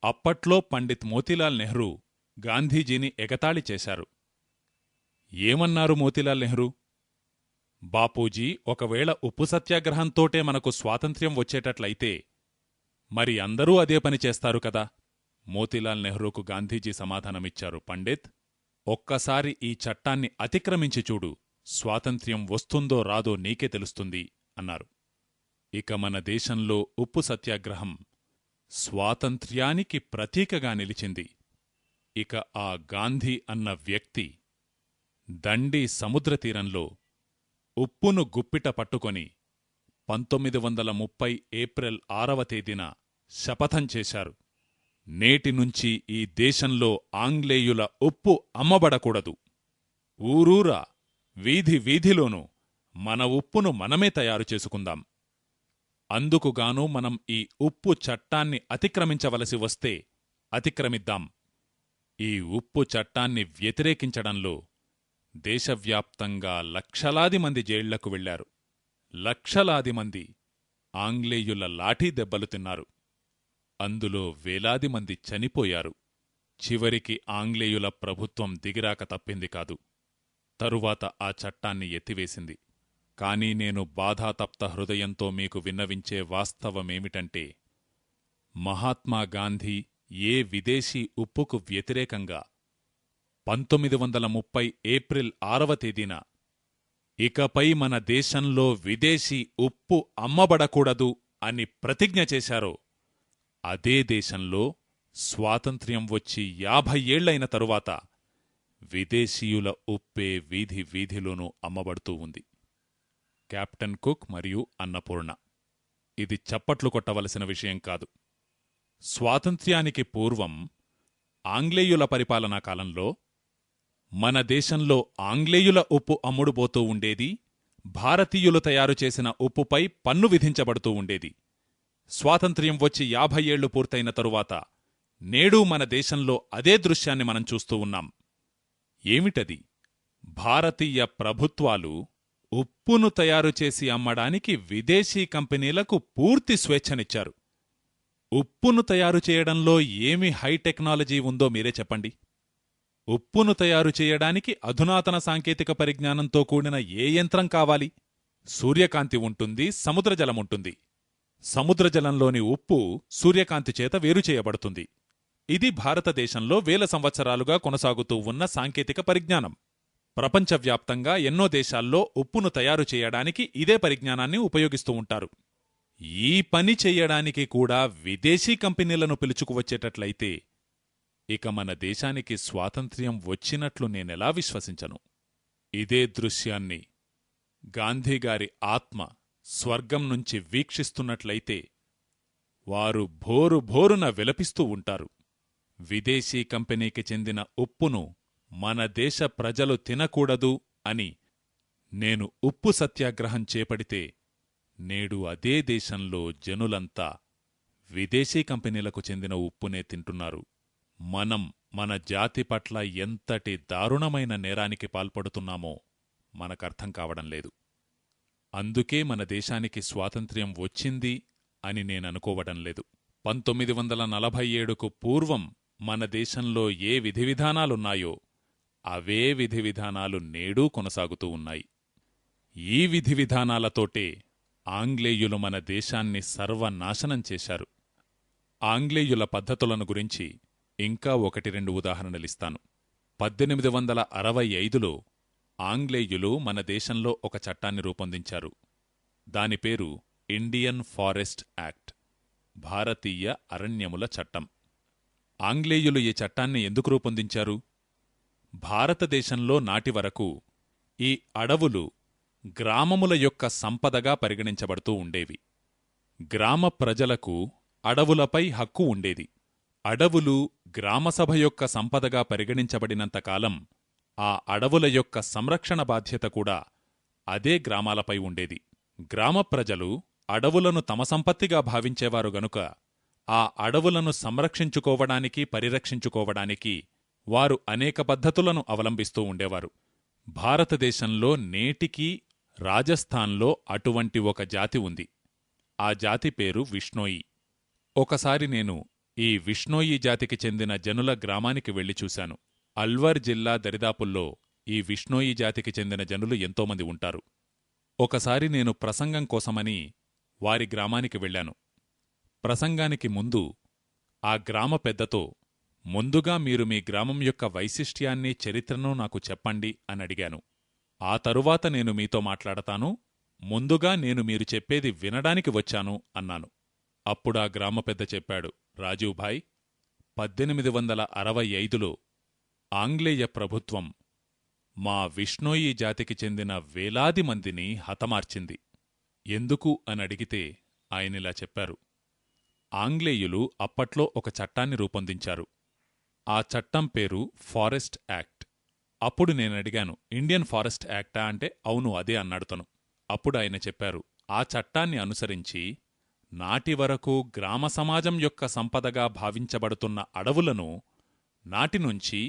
అప్పట్లో పండిత్ మోతీలాల్ నెహ్రూ గాంధీజీని ఎగతాళి చేశారు. ఏమన్నారు మోతీలాల్ నెహ్రూ? బాపూజీ, ఒకవేళ ఉప్పు సత్యాగ్రహంతోటే మనకు స్వాతంత్ర్యం వచ్చేటట్లయితే మరి అందరూ అదే పని చేస్తారు కదా. మోతీలాల్ నెహ్రూకు గాంధీజీ సమాధానమిచ్చారు. పండిత్, ఒక్కసారి ఈ చట్టాన్ని అతిక్రమించి చూడు, స్వాతంత్ర్యం వస్తుందో రాదో నీకే తెలుస్తుంది అన్నారు. ఇక మన దేశంలో ఉప్పు సత్యాగ్రహం స్వాతంత్ర్యానికి ప్రతీకగా నిలిచింది. ఇక ఆ గాంధీ అన్న వ్యక్తి దండి సముద్రతీరంలో ఉప్పును గుప్పిట పట్టుకొని 1930 ఏప్రిల్ 6వ తేదీన శపథం చేశారు. నేటినుంచి ఈ దేశంలో ఆంగ్లేయుల ఉప్పు అమ్మబడకూడదు. ఊరూరా, వీధి వీధిలోనూ మన ఉప్పును మనమే తయారు చేసుకుందాం. అందుకుగాను మనం ఈ ఉప్పు చట్టాన్ని అతిక్రమించవలసి వస్తే అతిక్రమిద్దాం. ఈ ఉప్పు చట్టాన్ని వ్యతిరేకించడంలో దేశవ్యాప్తంగా లక్షలాది మంది జైళ్లకు వెళ్లారు. లక్షలాది మంది ఆంగ్లేయుల లాఠీ దెబ్బలు తిన్నారు. అందులో వేలాది మంది చనిపోయారు. చివరికి ఆంగ్లేయుల ప్రభుత్వం దిగిరాక తప్పింది కాదు. తరువాత ఆ చట్టాన్ని ఎత్తివేసింది. కాని నేను బాధాతప్త హృదయంతో మీకు విన్నవించే వాస్తవమేమిటంటే, మహాత్మాగాంధీ ఏ విదేశీ ఉప్పుకు వ్యతిరేకంగా 1930 ఏప్రిల్ 6వ తేదీన ఇకపై మన దేశంలో విదేశీ ఉప్పు అమ్మబడకూడదు అని ప్రతిజ్ఞ చేశారో, అదే దేశంలో స్వాతంత్ర్యం వచ్చి 50 ఏళ్లైన తరువాత విదేశీయుల ఉప్పే వీధి వీధిలోనూ అమ్మబడుతూ ఉంది. కెప్టెన్ కుక్ మరియు అన్నపూర్ణ. ఇది చప్పట్లు కొట్టవలసిన విషయం కాదు. స్వాతంత్ర్యానికి పూర్వం ఆంగ్లేయుల పరిపాలనా కాలంలో మన దేశంలో ఆంగ్లేయుల ఉప్పు అమ్ముడుపోతూ ఉండేది. భారతీయులు తయారుచేసిన ఉప్పుపై పన్ను విధించబడుతూ ఉండేది. స్వాతంత్ర్యం వచ్చి 50 ఏళ్లు పూర్తయిన తరువాత నేడూ మన దేశంలో అదే దృశ్యాన్ని మనం చూస్తూ ఉన్నాం. ఏమిటది? భారతీయ ప్రభుత్వాలు ఉప్పును తయారుచేసి అమ్మడానికి విదేశీ కంపెనీలకు పూర్తి స్వేచ్ఛనిచ్చారు. ఉప్పును తయారు చేయడంలో ఏమి హైటెక్నాలజీ ఉందో మీరే చెప్పండి. ఉప్పును తయారు చేయడానికి అధునాతన సాంకేతిక పరిజ్ఞానంతో కూడిన ఏ యంత్రం కావాలి? సూర్యకాంతి ఉంటుంది, సముద్రజలముంటుంది. సముద్రజలంలోని ఉప్పు సూర్యకాంతి చేత వేరుచేయబడుతుంది. ఇది భారతదేశంలో వేల సంవత్సరాలుగా కొనసాగుతూ ఉన్న సాంకేతిక పరిజ్ఞానం. ప్రపంచవ్యాప్తంగా ఎన్నో దేశాల్లో ఉప్పును తయారు చేయడానికి ఇదే పరిజ్ఞానాన్ని ఉపయోగిస్తూ ఉంటారు. ఈ పని చెయ్యడానికి కూడా విదేశీ కంపెనీలను పిలుచుకువచ్చేటట్లయితే ఇక మన దేశానికి స్వాతంత్ర్యం వచ్చినట్లు నేనెలా విశ్వసించను? ఇదే దృశ్యాన్ని గాంధీగారి ఆత్మ స్వర్గం నుంచి వీక్షిస్తున్నట్లయితే వారు భోరు భోరున విలపిస్తూ ఉంటారు. విదేశీ కంపెనీకి చెందిన ఉప్పును మన దేశ ప్రజలు తినకూడదు అని నేను ఉప్పు సత్యాగ్రహం చేపడితే నేడు అదే దేశంలో జనులంతా విదేశీ కంపెనీలకు చెందిన ఉప్పునే తింటున్నారు. మనం మన జాతి పట్ల ఎంతటి దారుణమైన నేరానికి పాల్పడుతున్నామో మనకర్థం కావడం లేదు. అందుకే మన దేశానికి స్వాతంత్ర్యం వచ్చింది అని నేననుకోవడం లేదు. 1947కు పూర్వం మన దేశంలో ఏ విధివిధానాలున్నాయో అవే విధివిధానాలు నేడూ కొనసాగుతూ ఉన్నాయి. ఈ విధివిధానాలతోటే ఆంగ్లేయులు మన దేశాన్ని సర్వనాశనం చేశారు. ఆంగ్లేయుల పద్ధతులను గురించి ఇంకా 1-2 ఉదాహరణలిస్తాను. 1865లో ఆంగ్లేయులు మన దేశంలో ఒక చట్టాన్ని రూపొందించారు. దాని పేరు ఇండియన్ ఫారెస్ట్ యాక్ట్, భారతీయ అరణ్యముల చట్టం. ఆంగ్లేయులు ఈ చట్టాన్ని ఎందుకు రూపొందించారు? భారతదేశంలో నాటివరకు ఈ అడవులు గ్రామముల యొక్క సంపదగా పరిగణించబడుతూ ఉండేవి. గ్రామ ప్రజలకు అడవులపై హక్కు ఉండేది. అడవులు గ్రామసభ యొక్క సంపదగా పరిగణించబడినంతకాలం ఆ అడవుల యొక్క సంరక్షణ బాధ్యత కూడా అదే గ్రామాలపై ఉండేది. గ్రామ ప్రజలు అడవులను తమ సంపత్తిగా భావించేవారు గనుక ఆ అడవులను సంరక్షించుకోవడానికి, పరిరక్షించుకోవడానికి వారు అనేక పద్ధతులను అవలంబిస్తూ ఉండేవారు. భారతదేశంలో నేటికీ రాజస్థాన్లో అటువంటి ఒక జాతి ఉంది. ఆ జాతి పేరు విష్ణోయి. ఒకసారి నేను ఈ విష్ణోయి జాతికి చెందిన జనుల గ్రామానికి వెళ్లి చూశాను. అల్వర్ జిల్లా దరిదాపుల్లో ఈ విష్ణోయి జాతికి చెందిన జనులు ఎంతోమంది ఉంటారు. ఒకసారి నేను ప్రసంగం కోసమని వారి గ్రామానికి వెళ్లాను. ప్రసంగానికి ముందు ఆ గ్రామ పెద్దతో ముందుగా మీరు మీ గ్రామం యొక్క వైశిష్ట్యాన్ని, చరిత్రను నాకు చెప్పండి అని అడిగాను. ఆ తరువాత నేను మీతో మాట్లాడతాను, ముందుగా నేను మీరు చెప్పేది వినడానికి వచ్చాను అన్నాను. అప్పుడా గ్రామ పెద్ద చెప్పాడు, రాజీవ్భాయ్, 1865లో ఆంగ్లేయ ప్రభుత్వం మా విష్ణోయి జాతికి చెందిన వేలాది మందిని హతమార్చింది. ఎందుకు అనడిగితే ఆయనిలా చెప్పారు. ఆంగ్లేయులు అప్పట్లో ఒక చట్టాన్ని రూపొందించారు. ఆ చట్టం పేరు ఫారెస్ట్ యాక్ట్. అప్పుడు నేనడిగాను, ఇండియన్ ఫారెస్ట్ యాక్టా అంటే అవును అదే అన్నాడుతను. అప్పుడు ఆయన చెప్పారు, ఆ చట్టాన్ని అనుసరించి నాటివరకు గ్రామ సమాజం యొక్క సంపదగా భావించబడుతున్న అడవులను నాటినుంచి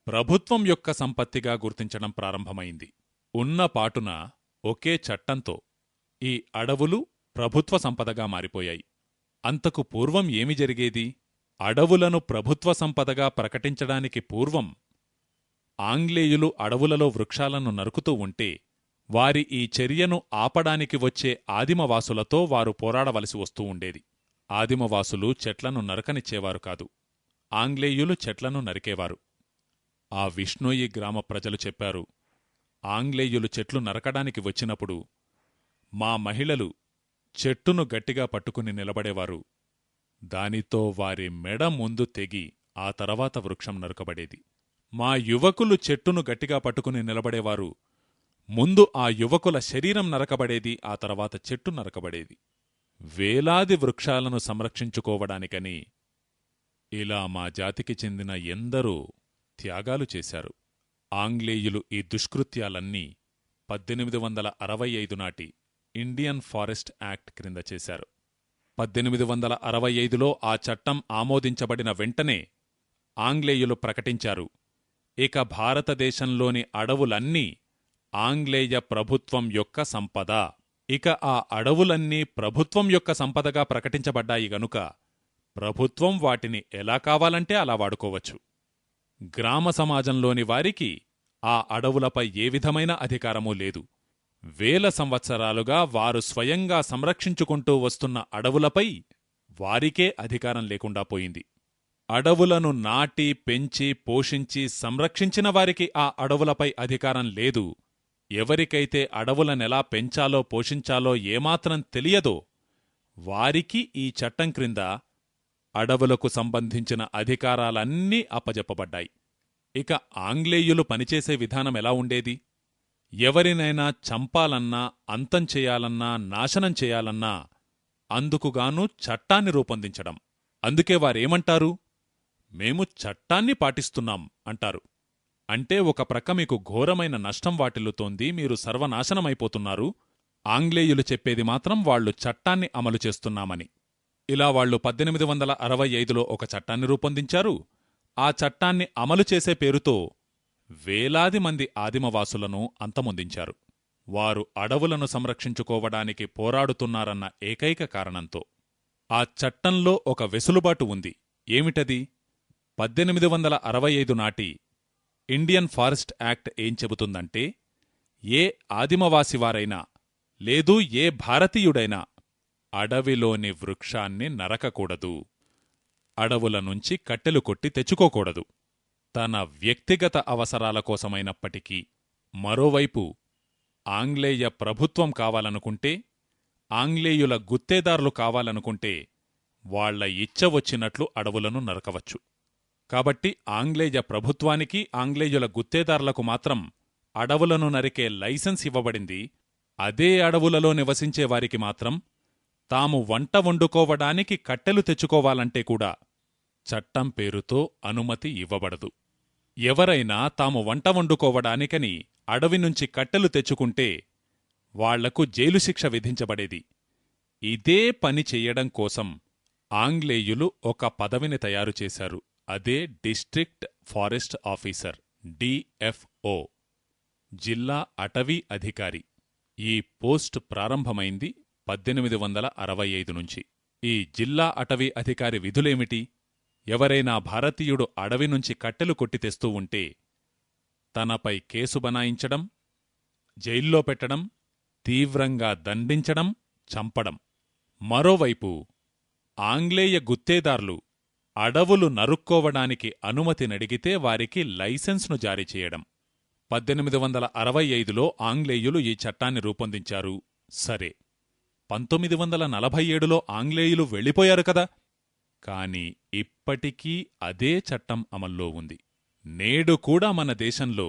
ప్రభుత్వం యొక్క సంపత్తిగా గుర్తించడం ప్రారంభమైంది. ఉన్నపాటున ఒకే చట్టంతో ఈ అడవులు ప్రభుత్వ సంపదగా మారిపోయాయి. అంతకు పూర్వం ఏమి జరిగేది? అడవులను ప్రభుత్వ సంపదగా ప్రకటించడానికి పూర్వం ఆంగ్లేయులు అడవులలో వృక్షాలను నరుకుతూ ఉంటే వారి ఈ చర్యను ఆపడానికి వచ్చే ఆదిమవాసులతో వారు పోరాడవలసి వస్తూ ఉండేది. ఆదిమవాసులు చెట్లను నరకనిచ్చేవారు కాదు, ఆంగ్లేయులు చెట్లను నరికేవారు. ఆ విష్ణోయి గ్రామ ప్రజలు చెప్పారు, ఆంగ్లేయులు చెట్లు నరకడానికి వచ్చినప్పుడు మా మహిళలు చెట్టును గట్టిగా పట్టుకుని నిలబడేవారు. దానితో వారి మెడ ముందు తెగి ఆ తర్వాత వృక్షం నరుకబడేది. మా యువకులు చెట్టును గట్టిగా పట్టుకుని నిలబడేవారు. ముందు ఆ యువకుల శరీరం నరకబడేది, ఆ తర్వాత చెట్టు నరకబడేది. వేలాది వృక్షాలను సంరక్షించుకోవడానికని ఇలా మా జాతికి చెందిన ఎందరో త్యాగాలు చేశారు. ఆంగ్లేయులు ఈ దుష్కృత్యాలన్నీ 1865 నాటి ఇండియన్ ఫారెస్ట్ యాక్ట్ క్రింద చేశారు. 1865లో ఆ చట్టం ఆమోదించబడిన వెంటనే ఆంగ్లేయులు ప్రకటించారు, ఇక భారతదేశంలోని అడవులన్నీ ఆంగ్లేయ ప్రభుత్వం యొక్క సంపద. ఇక ఆ అడవులన్నీ ప్రభుత్వం యొక్క సంపదగా ప్రకటించబడ్డాయి గనుక ప్రభుత్వం వాటిని ఎలా కావాలంటే అలా వాడుకోవచ్చు. గ్రామ సమాజంలోని వారికి ఆ అడవులపై ఏ విధమైన అధికారమూ లేదు. వేల సంవత్సరాలుగా వారు స్వయంగా సంరక్షించుకుంటూ వస్తున్న అడవులపై వారికే అధికారం లేకుండా పోయింది. అడవులను నాటి, పెంచి, పోషించి సంరక్షించిన వారికి ఆ అడవులపై అధికారం లేదు. ఎవరికైతే అడవులనెలా పెంచాలో, పోషించాలో ఏమాత్రం తెలియదో వారికి ఈ చట్టం క్రింద అడవులకు సంబంధించిన అధికారాలన్నీ అప్పజెప్పబడ్డాయి. ఇక ఆంగ్లేయులు పనిచేసే విధానమెలా ఉండేది? ఎవరినైనా చంపాలన్నా, అంతం చేయాలన్నా, నాశనం చేయాలన్నా అందుకుగాను చట్టాన్ని రూపొందించడం. అందుకే వారేమంటారు? మేము చట్టాన్ని పాటిస్తున్నాం అంటారు. అంటే ఒక ప్రక్క మీకు ఘోరమైన నష్టం వాటిల్లుతోంది, మీరు సర్వనాశనమైపోతున్నారు. ఆంగ్లేయులు చెప్పేది మాత్రం వాళ్లు చట్టాన్ని అమలు చేస్తున్నామని. ఇలా వాళ్లు 1865లో ఒక చట్టాన్ని రూపొందించారు. ఆ చట్టాన్ని అమలు చేసే పేరుతో వేలాది మంది ఆదిమవాసులను అంతమొందించారు. వారు అడవులను సంరక్షించుకోవడానికి పోరాడుతున్నారన్న ఏకైక కారణంతో. ఆ చట్టంలో ఒక వెసులుబాటు ఉంది. ఏమిటది? 1865 నాటి ఇండియన్ ఫారెస్ట్ యాక్ట్ ఏం చెబుతుందంటే, ఏ ఆదిమవాసివారైనా లేదు ఏ భారతీయుడైనా అడవిలోని వృక్షాన్ని నరకకూడదు, అడవుల నుంచి కట్టెలు కొట్టి తెచ్చుకోకూడదు. తన వ్యక్తిగత అవసరాల కోసమైనప్పటికీ. మరోవైపు ఆంగ్లేయ ప్రభుత్వం కావాలనుకుంటే, ఆంగ్లేయుల గుత్తేదారులు కావాలనుకుంటే వాళ్ల ఇచ్చ వచ్చినట్లు అడవులను నరకవచ్చు. కాబట్టి ఆంగ్లేయ ప్రభుత్వానికి, ఆంగ్లేయుల గుత్తేదారులకు మాత్రం అడవులను నరికే లైసెన్స్ ఇవ్వబడింది. అదే అడవులలో నివసించేవారికి మాత్రం తాము వంట వండుకోవడానికి కట్టెలు తెచ్చుకోవాలంటే కూడా చట్టం పేరుతో అనుమతి ఇవ్వబడదు. ఎవరైనా తాము వంట వండుకోవడానికని అడవి నుంచి కట్టెలు తెచ్చుకుంటే వాళ్లకు జైలు శిక్ష విధించబడేది. ఇదే పని చెయ్యడం కోసం ఆంగ్లేయులు ఒక పదవిని తయారుచేశారు. అదే డిస్ట్రిక్ట్ ఫారెస్ట్ ఆఫీసర్, డిఎఫ్ఓ, జిల్లా అటవీ అధికారి. ఈ పోస్ట్ ప్రారంభమైంది 1865 నుంచి. ఈ జిల్లా అటవీ అధికారి విధులేమిటి? ఎవరైనా భారతీయుడు అడవి నుంచి కట్టెలు కొట్టి తెస్తూ ఉంటే తనపై కేసు బనాయించడం, జైల్లో పెట్టడం, తీవ్రంగా దండించడం, చంపడం. మరోవైపు ఆంగ్లేయ గుత్తేదార్లు అడవులు నరుక్కోవడానికి అనుమతినడిగితే వారికి లైసెన్స్ను జారీ చేయడం. 1865లో ఆంగ్లేయులు ఈ చట్టాన్ని రూపొందించారు. సరే, 1947లో ఆంగ్లేయులు వెళ్ళిపోయారు కదా. కాని ఇప్పటికీ అదే చట్టం అమల్లో ఉంది. నేడు కూడా మన దేశంలో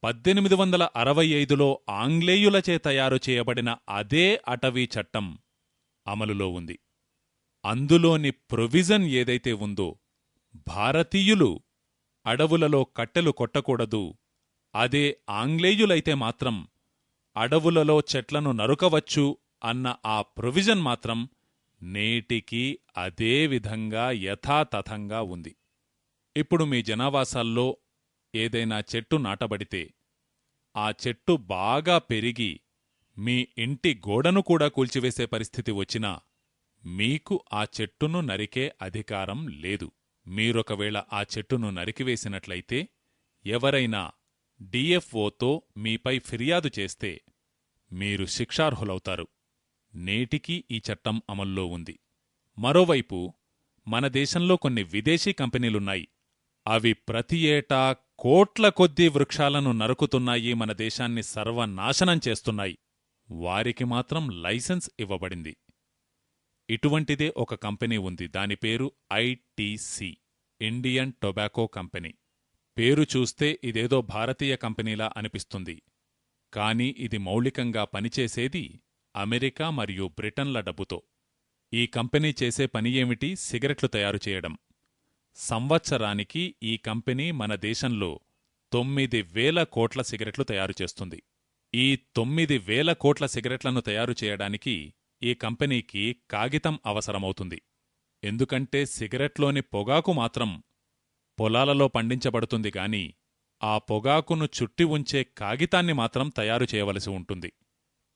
1865లో ఆంగ్లేయులచే తయారు చేయబడిన అదే అటవీ చట్టం అమలులో ఉంది. అందులోని ప్రొవిజన్ ఏదైతే ఉందో, భారతీయులు అడవులలో కట్టెలు కొట్టకూడదు, అదే ఆంగ్లేయులైతే మాత్రం అడవులలో చెట్లను నరుకవచ్చు అన్న ఆ ప్రొవిజన్ మాత్రం నేటికీ అదే విధంగా యథాతథంగా ఉంది. ఇప్పుడు మీ జనావాసాల్లో ఏదైనా చెట్టు నాటబడితే ఆ చెట్టు బాగా పెరిగి మీ ఇంటి గోడను కూడా కూల్చివేసే పరిస్థితి వచ్చినా మీకు ఆ చెట్టును నరికే అధికారం లేదు. మీరొకవేళ ఆ చెట్టును నరికివేసినట్లయితే ఎవరైనా డిఎఫ్ఓతో మీపై ఫిర్యాదు చేస్తే మీరు శిక్షార్హులవుతారు. నేటికీ ఈ చట్టం అమల్లో ఉంది. మరోవైపు మన దేశంలో కొన్ని విదేశీ కంపెనీలున్నాయి. అవి ప్రతి ఏటా కోట్ల కొద్దీ వృక్షాలను నరుకుతున్నాయి, మన దేశాన్ని సర్వనాశనం చేస్తున్నాయి. వారికి మాత్రం లైసెన్స్ ఇవ్వబడింది. ఇటువంటిదే ఒక కంపెనీ ఉంది. దాని పేరు ఐటీసీ, ఇండియన్ టొబాకో కంపెనీ. పేరు చూస్తే ఇదేదో భారతీయ కంపెనీలా అనిపిస్తుంది. కాని ఇది మౌలికంగా పనిచేసేది అమెరికా మరియు బ్రిటన్ల డబ్బుతో. ఈ కంపెనీ చేసే పని ఏమిటి? సిగరెట్లు తయారు చేయడం. సంవత్సరానికి ఈ కంపెనీ మన దేశంలో 9,000 కోట్ల సిగరెట్లు తయారుచేస్తుంది. ఈ 9,000 కోట్ల సిగరెట్లను తయారు చేయడానికి ఈ కంపెనీకి కాగితం అవసరమవుతుంది. ఎందుకంటే సిగరెట్లోని పొగాకు మాత్రం పొలాలలో పండించబడుతుంది గాని ఆ పొగాకును చుట్టి ఉంచే కాగితాన్ని మాత్రం తయారు చేయవలసి ఉంటుంది.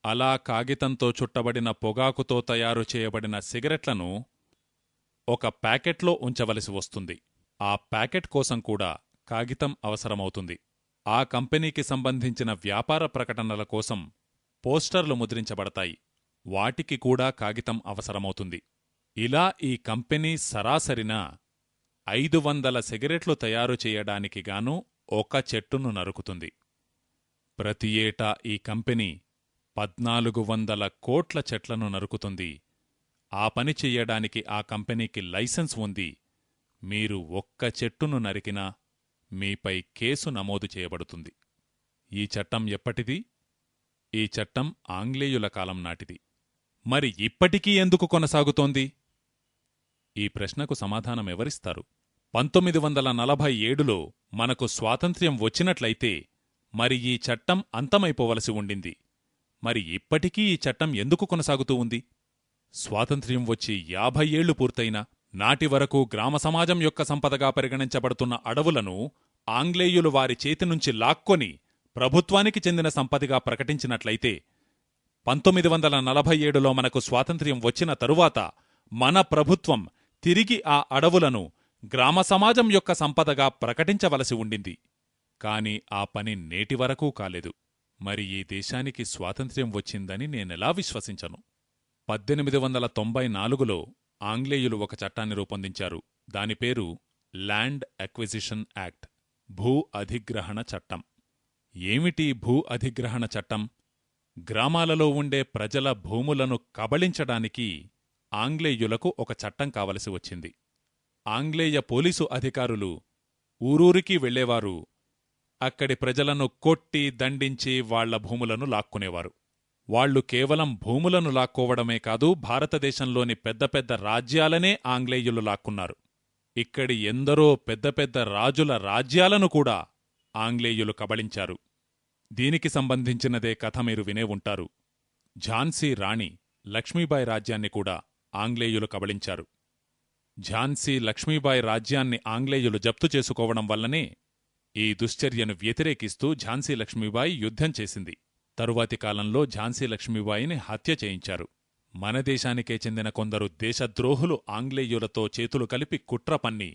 అలా కాగితంతో చుట్టబడిన పొగాకుతో తయారు చేయబడిన సిగరెట్లను ఒక ప్యాకెట్లో ఉంచవలసి వస్తుంది. ఆ ప్యాకెట్ కోసం కూడా కాగితం అవసరమవుతుంది. ఆ కంపెనీకి సంబంధించిన వ్యాపార ప్రకటనల కోసం పోస్టర్లు ముద్రించబడతాయి. వాటికి కూడా కాగితం అవసరమవుతుంది. ఇలా ఈ కంపెనీ సరాసరిన 500 సిగరెట్లు తయారు చేయడానికిగాను ఒక చెట్టును నరుకుతుంది. ప్రతి ఏటా ఈ కంపెనీ 1,400 కోట్ల చెట్లను నరుకుతుంది. ఆ పని చెయ్యడానికి ఆ కంపెనీకి లైసెన్స్ ఉంది. మీరు ఒక్క చెట్టును నరికినా మీపై కేసు నమోదు చేయబడుతుంది. ఈ చట్టం ఎప్పటిది? ఈ చట్టం ఆంగ్లేయుల కాలం నాటిది. మరి ఇప్పటికీ ఎందుకు కొనసాగుతోంది? ఈ ప్రశ్నకు సమాధానమెవరిస్తారు? 1947లో మనకు స్వాతంత్ర్యం వచ్చినట్లయితే మరి ఈ చట్టం అంతమైపోవలసి ఉండింది. మరి ఇప్పటికీ ఈ చట్టం ఎందుకు కొనసాగుతూ ఉంది? స్వాతంత్ర్యం వచ్చి 50 ఏళ్లు పూర్తయినా నాటివరకు గ్రామ సమాజం యొక్క సంపదగా పరిగణించబడుతున్న అడవులను ఆంగ్లేయులు వారి చేతినుంచి లాక్కొని ప్రభుత్వానికి చెందిన సంపదగా ప్రకటించినట్లయితే 1947లో మనకు స్వాతంత్ర్యం వచ్చిన తరువాత మన ప్రభుత్వం తిరిగి ఆ అడవులను గ్రామ సమాజం యొక్క సంపదగా ప్రకటించవలసి ఉండింది. కాని ఆ పని నేటివరకూ కాలేదు. మరి ఈ దేశానికి స్వాతంత్ర్యం వచ్చిందని నేనెలా విశ్వసించను? 1894లో ఆంగ్లేయులు ఒక చట్టాన్ని రూపొందించారు. దాని పేరు ల్యాండ్ అక్విజిషన్ యాక్ట్, భూ అధిగ్రహణ చట్టం. ఏమిటి భూ అధిగ్రహణ చట్టం? గ్రామాలలో ఉండే ప్రజల భూములను కబళించడానికి ఆంగ్లేయులకు ఒక చట్టం కావలసి వచ్చింది. ఆంగ్లేయ పోలీసు అధికారులు ఊరూరికి వెళ్లేవారు. అక్కడి ప్రజలను కొట్టి దండించి వాళ్ల భూములను లాక్కునేవారు. వాళ్లు కేవలం భూములను లాక్కోవడమే కాదు, భారతదేశంలోని పెద్ద పెద్ద రాజ్యాలనే ఆంగ్లేయులు లాక్కున్నారు. ఇక్కడి ఎందరో పెద్ద పెద్ద రాజుల రాజ్యాలను కూడా ఆంగ్లేయులు కబళించారు. దీనికి సంబంధించినదే కథ మీరు వినే ఉంటారు. ఝాన్సీ రాణి లక్ష్మీబాయి రాజ్యాన్ని కూడా ఆంగ్లేయులు కబళించారు. ఝాన్సీ లక్ష్మీబాయి రాజ్యాన్ని ఆంగ్లేయులు జప్తు చేసుకోవడం వల్లనే ఈ దుశ్చర్యను వ్యతిరేకిస్తూ ఝాన్సీ లక్ష్మీబాయి యుద్ధం చేసింది. తరువాతి కాలంలో ఝాన్సీ లక్ష్మీబాయిని హత్య చేయించారు. మన దేశానికే చెందిన కొందరు దేశద్రోహులు ఆంగ్లేయులతో చేతులు కలిపి కుట్ర పన్ని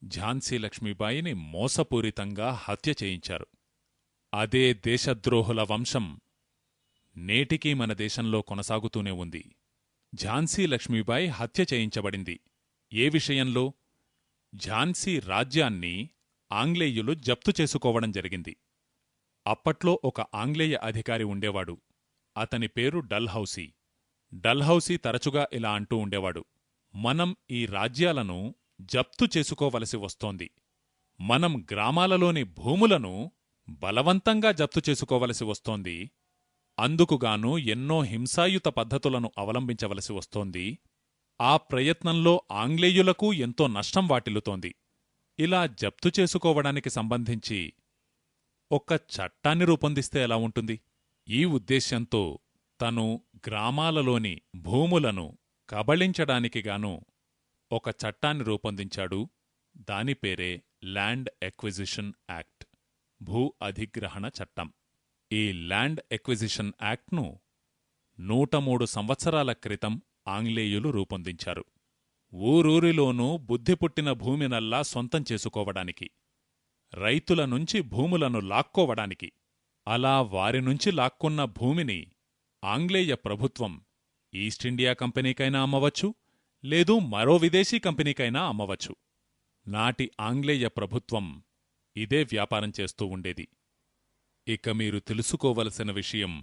ఝాన్సీ లక్ష్మీబాయిని మోసపూరితంగా హత్య చేయించారు. అదే దేశద్రోహుల వంశం నేటికీ మన దేశంలో కొనసాగుతూనే ఉంది. ఝాన్సీ లక్ష్మీబాయి హత్య చేయించబడింది. ఏ విషయంలో? ఝాన్సీ రాజ్యాన్ని ఆంగ్లేయులు జప్తు చేసుకోవడం జరిగింది. అప్పట్లో ఒక ఆంగ్లేయ అధికారి ఉండేవాడు. అతని పేరు డల్హౌసీ. డల్హౌసీ తరచుగా ఇలా అంటూ ఉండేవాడు, మనం ఈ రాజ్యాలను జప్తు చేసుకోవలసి వస్తోంది. మనం గ్రామాలలోని భూములను బలవంతంగా జప్తు చేసుకోవలసి వస్తోంది. అందుకుగాను ఎన్నో హింసాయుత పద్ధతులను అవలంబించవలసి వస్తోంది. ఆ ప్రయత్నంలో ఆంగ్లేయులకు ఎంతో నష్టం వాటిల్లుతోంది. ఇలా జప్తు చేసుకోవడానికి సంబంధించి ఒక చట్టాన్ని రూపొందిస్తే ఎలా ఉంటుంది? ఈ ఉద్దేశ్యంతో తను గ్రామాలలోని భూములను కబళించడానికిగాను ఒక చట్టాన్ని రూపొందించాడు. దాని పేరే ల్యాండ్ ఎక్విజిషన్ యాక్ట్, భూ అధిగ్రహణ చట్టం. ఈ ల్యాండ్ ఎక్విజిషన్ యాక్ట్ను 103 సంవత్సరాల క్రితం ఆంగ్లేయులు రూపొందించారు. ఊరూరిలోనూ బుద్ధిపుట్టిన భూమినల్లా సొంతం చేసుకోవడానికి, రైతుల నుంచి భూములను లాక్కోవడానికి. అలా వారినుంచి లాక్కున్న భూమిని ఆంగ్లేయ ప్రభుత్వం ఈస్టిండియా కంపెనీకైనా అమ్మవచ్చు, లేదు మరో విదేశీ కంపెనీకైనా అమ్మవచ్చు. నాటి ఆంగ్లేయ ప్రభుత్వం ఇదే వ్యాపారం చేస్తూ ఉండేది. ఇక మీరు తెలుసుకోవలసిన విషయం,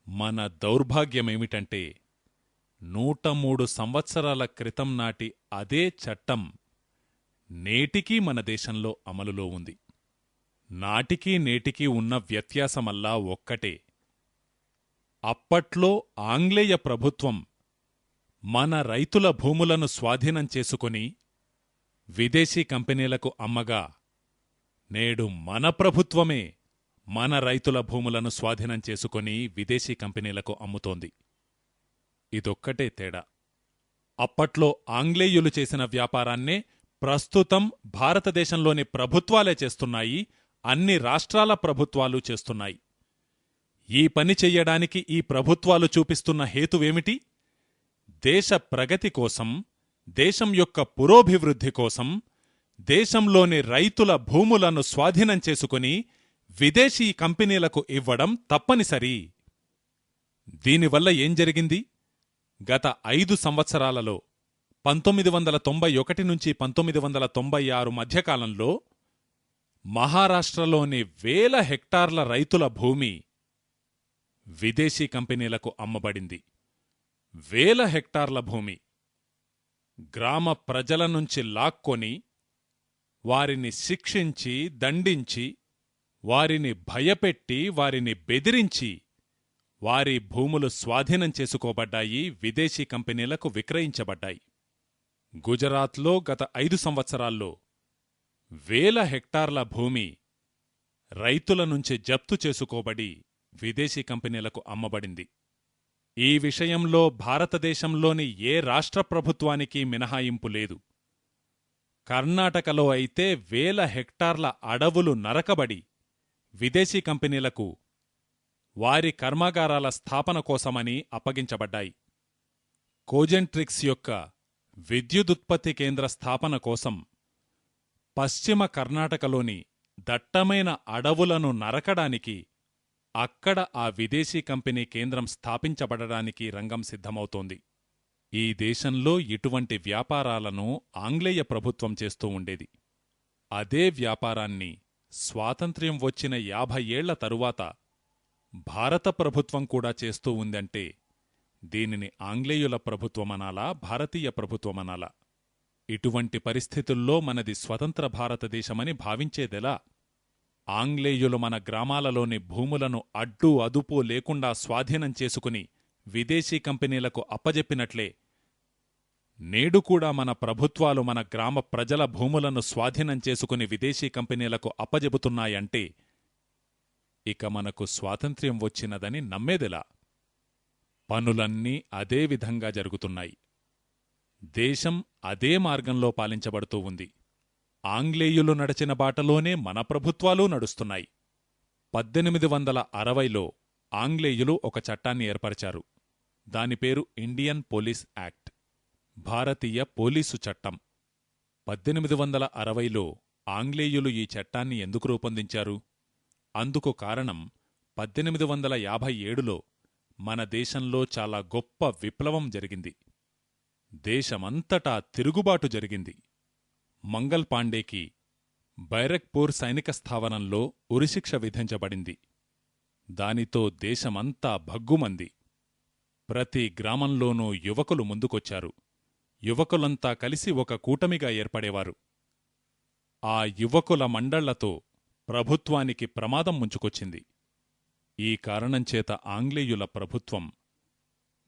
మన దౌర్భాగ్యమేమిటంటే 103 సంవత్సరాల క్రితం నాటి అదే చట్టం నేటికీ మన దేశంలో అమలులో ఉంది. నాటికీ నేటికీ ఉన్న వ్యత్యాసమల్లా ఒక్కటే. అప్పట్లో ఆంగ్లేయ ప్రభుత్వం మన రైతుల భూములను స్వాధీనం చేసుకుని విదేశీ కంపెనీలకు అమ్మగా, నేడు మన ప్రభుత్వమే మన రైతుల భూములను స్వాధీనం చేసుకుని విదేశీ కంపెనీలకు అమ్ముతోంది. ఇదొక్కటే తేడా. అప్పట్లో ఆంగ్లేయులు చేసిన వ్యాపారాన్నే ప్రస్తుతం భారతదేశంలోని ప్రభుత్వాలే చేస్తున్నాయి, అన్ని రాష్ట్రాల ప్రభుత్వాలు చేస్తున్నాయి. ఈ పని చెయ్యడానికి ఈ ప్రభుత్వాలు చూపిస్తున్న హేతువేమిటి? దేశ ప్రగతి కోసం, దేశం యొక్క పురోభివృద్ధి కోసం దేశంలోని రైతుల భూములను స్వాధీనం చేసుకుని విదేశీ కంపెనీలకు ఇవ్వడం తప్పనిసరి. దీనివల్ల ఏం జరిగింది? గత 5 సంవత్సరాలలో 1991 నుంచి 1996 మధ్యకాలంలో మహారాష్ట్రలోని వేల హెక్టార్ల రైతుల భూమి విదేశీ కంపెనీలకు అమ్మబడింది. వేల హెక్టార్ల భూమి గ్రామ ప్రజల నుంచి లాక్కొని, వారిని శిక్షించి, దండించి, వారిని భయపెట్టి, వారిని బెదిరించి వారి భూములు స్వాధీనం చేసుకోబడ్డాయి, విదేశీ కంపెనీలకు విక్రయించబడ్డాయి. గుజరాత్లో గత 5 సంవత్సరాల్లో వేల హెక్టార్ల భూమి రైతుల నుంచి జప్తు చేసుకోబడి విదేశీ కంపెనీలకు అమ్మబడింది. ఈ విషయంలో భారతదేశంలోని ఏ రాష్ట్ర ప్రభుత్వానికి మినహాయింపు లేదు. కర్ణాటకలో అయితే వేల హెక్టార్ల అడవులు నరకబడి విదేశీ కంపెనీలకు వారి కర్మాగారాల స్థాపన కోసమని అప్పగించబడ్డాయి. కోజెంట్రిక్స్ యొక్క విద్యుదుత్పత్తి కేంద్ర స్థాపన కోసం పశ్చిమ కర్ణాటకలోని దట్టమైన అడవులను నరకడానికి అక్కడ ఆ విదేశీ కంపెనీ కేంద్రం స్థాపించబడడానికి రంగం సిద్ధమవుతోంది. ఈ దేశంలో ఇటువంటి వ్యాపారాలను ఆంగ్లేయ ప్రభుత్వం చేస్తూ ఉండేది. అదే వ్యాపారాన్ని స్వాతంత్ర్యం వచ్చిన 50 ఏళ్ల తరువాత భారత ప్రభుత్వం కూడా చేస్తూ ఉందంటే దీనిని ఆంగ్లేయుల ప్రభుత్వమనాలా, భారతీయ ప్రభుత్వమనాలా? ఇటువంటి పరిస్థితుల్లో మనది స్వతంత్ర భారతదేశమని భావించేదెలా? ఆంగ్లేయులు మన గ్రామాలలోని భూములను అడ్డూ అదుపూ లేకుండా స్వాధీనం చేసుకుని విదేశీ కంపెనీలకు అప్పజెప్పినట్లే నేడు కూడా మన ప్రభుత్వాలు మన గ్రామ ప్రజల భూములను స్వాధీనం చేసుకుని విదేశీ కంపెనీలకు అప్పజెబుతున్నాయంటే ఇక మనకు స్వాతంత్ర్యం వచ్చినదని నమ్మేదెలా? పనులన్నీ అదే విధంగా జరుగుతున్నాయి. దేశం అదే మార్గంలో పాలించబడుతూ ఉంది. ఆంగ్లేయులు నడిచిన బాటలోనే మన ప్రభుత్వాలూ నడుస్తున్నాయి. 1860లో ఆంగ్లేయులు ఒక చట్టాన్ని ఏర్పరిచారు. దాని పేరు ఇండియన్ పోలీస్ యాక్ట్, భారతీయ పోలీసు చట్టం. 1860లో ఆంగ్లేయులు ఈ చట్టాన్ని ఎందుకు రూపొందించారు? అందుకు కారణం 1857లో మన దేశంలో చాలా గొప్ప విప్లవం జరిగింది. దేశమంతటా తిరుగుబాటు జరిగింది. మంగల్ పాండేకి బైరక్పూర్ సైనిక స్థావరంలో ఉరిశిక్ష విధించబడింది. దానితో దేశమంతా భగ్గుమంది. ప్రతి గ్రామంలోనూ యువకులు ముందుకొచ్చారు. యువకులంతా కలిసి ఒక కూటమిగా ఏర్పడేవారు. ఆ యువకుల మండళ్లతో ప్రభుత్వానికి ప్రమాదం ముంచుకొచ్చింది. ఈ కారణంచేత ఆంగ్లేయుల ప్రభుత్వం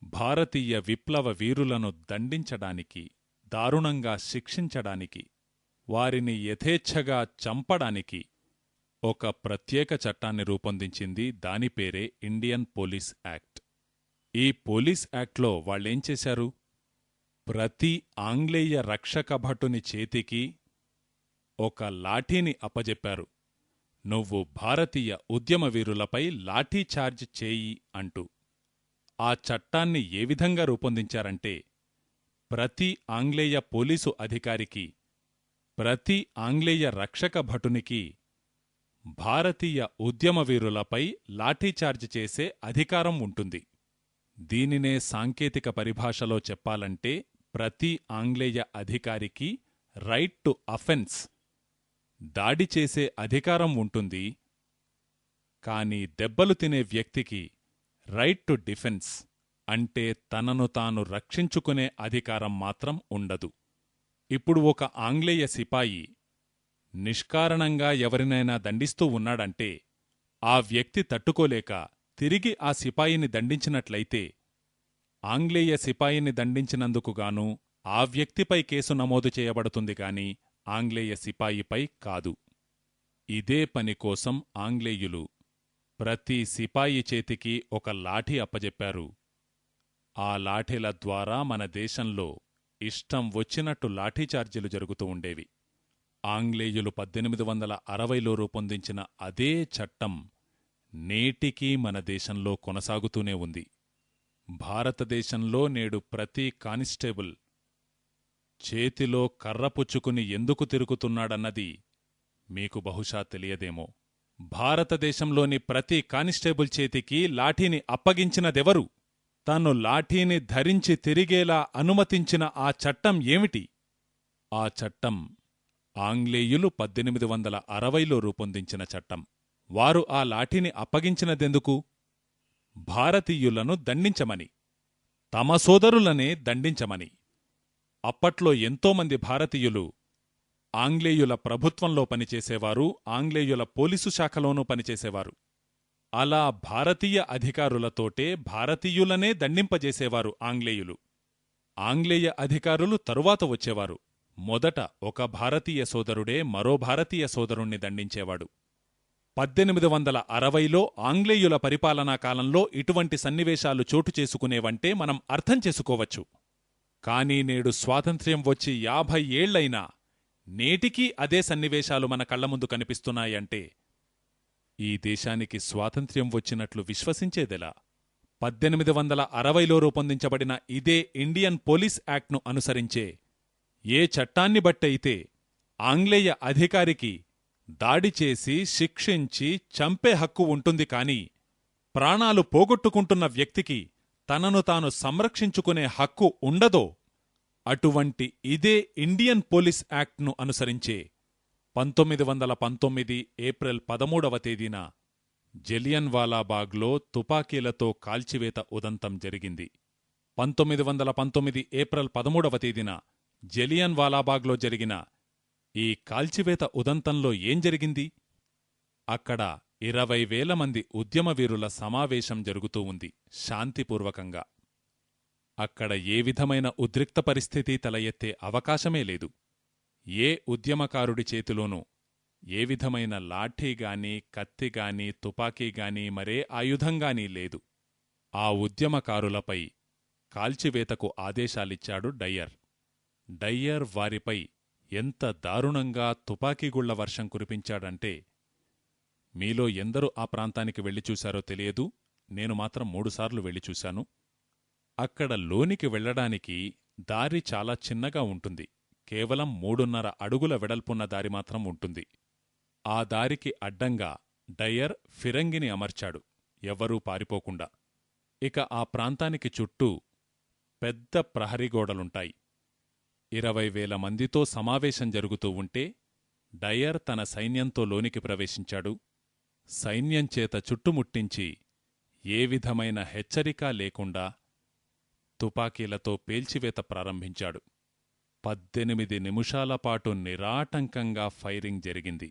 భారతీయ విప్లవ వీరులను దండించడానికి, దారుణంగా శిక్షించడానికి, వారిని యథేచ్ఛగా చంపడానికి ఒక ప్రత్యేక చట్టాన్ని రూపొందించింది. దాని పేరే ఇండియన్ పోలీస్ యాక్ట్. ఈ పోలీస్ యాక్ట్లో వాళ్ళేం చేశారు? ప్రతి ఆంగ్లేయ రక్షక భటుని చేతికి ఒక లాఠీని అప్పజెప్పారు. నువ్వు భారతీయ ఉద్యమవీరులపై లాఠీచార్జ్ చేయి అంటూ. ఆ చట్టాన్ని ఏ విధంగా రూపొందించారంటే, ప్రతి ఆంగ్లేయ పోలీసు అధికారికి, ప్రతి ఆంగ్లేయ రక్షక భటునికి భారతీయ ఉద్యమవీరులపై లాఠీచార్జ్ చేసే అధికారం ఉంటుంది. దీనినే సాంకేతిక పరిభాషలో చెప్పాలంటే, ప్రతి ఆంగ్లేయ అధికారికి రైట్ టు అఫెన్స్, దాడి చేసే అధికారం ఉంటుంది. కాని దెబ్బలు తినే వ్యక్తికి రైట్ టు డిఫెన్స్, అంటే తనను తాను రక్షించుకునే అధికారం మాత్రం ఉండదు. ఇప్పుడు ఒక ఆంగ్లేయ సిపాయి నిష్కారణంగా ఎవరినైనా దండిస్తూ ఉన్నాడంటే, ఆ వ్యక్తి తట్టుకోలేక తిరిగి ఆ సిపాయిని దండించినట్లయితే, ఆంగ్లేయ సిపాయిని దండించినందుకుగాను ఆ వ్యక్తిపై కేసు నమోదు చేయబడుతుంది గాని ఆంగ్లేయ సిపాయిపై కాదు. ఇదే పనికోసం ఆంగ్లేయులు ప్రతి సిపాయి చేతికి ఒక లాఠీ అప్పజెప్పారు. ఆ లాఠీల ద్వారా మన దేశంలో ఇష్టం వచ్చినట్టు లాఠీచార్జీలు జరుగుతూ ఉండేవి. ఆంగ్లేయులు 1860లో రూపొందించిన అదే చట్టం నేటికీ మన దేశంలో కొనసాగుతూనే ఉంది. భారతదేశంలో నేడు ప్రతి కానిస్టేబుల్ చేతిలో కర్రపుచ్చుకుని ఎందుకు తిరుగుతున్నాడన్నది మీకు బహుశా తెలియదేమో. భారతదేశంలోని ప్రతి కానిస్టేబుల్ చేతికి లాఠీని అప్పగించినదెవరు? తాను లాఠీని ధరించి తిరిగేలా అనుమతించిన ఆ చట్టం ఏమిటి? ఆ చట్టం ఆంగ్లేయులు 1860లో రూపొందించిన చట్టం. వారు ఆ లాఠీని అప్పగించినదెందుకు? భారతీయులను దండించమని, తమ సోదరులనే దండించమని. అప్పట్లో ఎంతోమంది భారతీయులు ఆంగ్లేయుల ప్రభుత్వంలో పనిచేసేవారు, ఆంగ్లేయుల పోలీసు శాఖలోనూ పనిచేసేవారు. అలా భారతీయ అధికారులతోటే భారతీయులనే దండింపజేసేవారు ఆంగ్లేయులు. ఆంగ్లేయ అధికారులు తరువాత వచ్చేవారు. మొదట ఒక భారతీయ సోదరుడే మరో భారతీయ సోదరుణ్ణి దండించేవాడు. 1860లో ఆంగ్లేయుల పరిపాలనా కాలంలో ఇటువంటి సన్నివేశాలు చోటు చేసుకునేవంటే మనం అర్థం చేసుకోవచ్చు. కానీ నేడు స్వాతంత్ర్యం వచ్చి 50 ఏళ్లైనా నేటికీ అదే సన్నివేశాలు మన కళ్లముందు కనిపిస్తున్నాయంటే ఈ దేశానికి స్వాతంత్ర్యం వచ్చినట్లు విశ్వసించేదెలా? 1860లో రూపొందించబడిన ఇదే ఇండియన్ పోలీస్ యాక్ట్ను అనుసరించే ఏ చట్టాన్ని బట్టయితే ఆంగ్లేయ అధికారికి దాడి చేసి, శిక్షించి, చంపే హక్కు ఉంటుంది కాని ప్రాణాలు పోగొట్టుకుంటున్న వ్యక్తికి తనను తాను సంరక్షించుకునే హక్కు ఉండదో, అటువంటి ఇదే ఇండియన్ పోలీస్ యాక్ట్ను అనుసరించే 1919 ఏప్రిల్ 13వ తేదీన జలియన్వాలాబాగ్లో తుపాకీలతో కాల్చివేత ఉదంతం జరిగింది. 1919 ఏప్రిల్ 13వ తేదీన జలియన్వాలాబాగ్లో జరిగిన ఈ కాల్చివేత ఉదంతంలో ఏం జరిగింది? అక్కడ 20,000 మంది ఉద్యమవీరుల సమావేశం జరుగుతూ ఉంది శాంతిపూర్వకంగా. అక్కడ ఏ విధమైన ఉద్రిక్త పరిస్థితి తల ఎత్తే అవకాశమే లేదు. ఏ ఉద్యమకారుడి చేతిలోనూ ఏ విధమైన లాఠీగాని, కత్తిగాని, తుపాకీగాని, మరే ఆయుధంగానీ లేదు. ఆ ఉద్యమకారులపై కాల్చివేతకు ఆదేశాలిచ్చాడు డయ్యర్. డయ్యర్ వారిపై ఎంత దారుణంగా తుపాకీగుళ్ల వర్షం కురిపించాడంటే, మీలో ఎందరు ఆ ప్రాంతానికి వెళ్ళిచూశారో తెలియదు, నేను మాత్రం 3 సార్లు వెళ్ళిచూశాను. అక్కడ లోనికి వెళ్లడానికి దారి చాలా చిన్నగా ఉంటుంది. కేవలం 3.5 అడుగుల వెడల్పున్న దారి మాత్రం ఉంటుంది. ఆ దారికి అడ్డంగా డయ్యర్ ఫిరంగిని అమర్చాడు, ఎవ్వరూ పారిపోకుండా. ఇక ఆ ప్రాంతానికి చుట్టూ పెద్ద ప్రహరీగోడలుంటాయి. 20,000 మందితో సమావేశం జరుగుతూ ఉంటే డయ్యర్ తన సైన్యంతో లోనికి ప్రవేశించాడు. సైన్యంచేత చుట్టుముట్టించి ఏ విధమైన హెచ్చరికా లేకుండా తుపాకీలతో పేల్చివేత ప్రారంభించాడు. 18 నిమిషాలపాటు నిరాటంకంగా ఫైరింగ్ జరిగింది.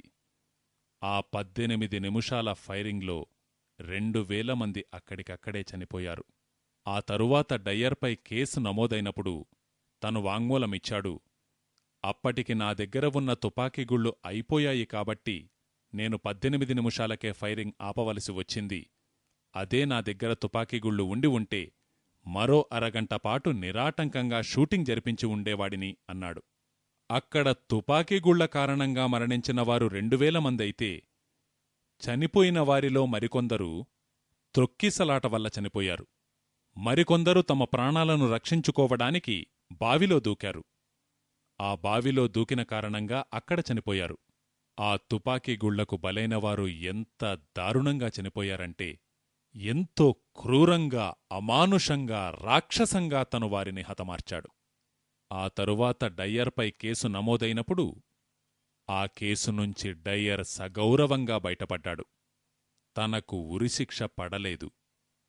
ఆ 18 నిమిషాల ఫైరింగ్లో 2,000 మంది అక్కడికక్కడే చనిపోయారు. ఆ తరువాత డయ్యర్పై కేసు నమోదైనప్పుడు తను వాంగ్మూలమిచ్చాడు. అప్పటికి నా దగ్గర ఉన్న తుపాకీగుళ్ళు అయిపోయాయి కాబట్టి నేను 18 నిమిషాలకే ఫైరింగ్ ఆపవలసి వచ్చింది. అదే నా దగ్గర తుపాకీగుళ్ళు ఉండి ఉంటే మరో అరగంటపాటు నిరాటంకంగా షూటింగ్ జరిపించి ఉండేవాడిని అన్నాడు. అక్కడ తుపాకీగుళ్ల కారణంగా మరణించినవారు 2,000 మందైతే చనిపోయిన వారిలో మరికొందరు త్రొక్కిసలాట వల్ల చనిపోయారు. మరికొందరు తమ ప్రాణాలను రక్షించుకోవడానికి బావిలో దూకారు. ఆ బావిలో దూకిన కారణంగా అక్కడ చనిపోయారు. ఆ తుపాకీగుళ్లకు బలైనవారు ఎంత దారుణంగా చనిపోయారంటే, ఎంతో క్రూరంగా, అమానుషంగా, రాక్షసంగా తను వారిని హతమార్చాడు. ఆ తరువాత డయ్యర్పై కేసు నమోదైనప్పుడు ఆ కేసునుంచి డయ్యర్ సగౌరవంగా బయటపడ్డాడు. తనకు ఉరిశిక్ష పడలేదు.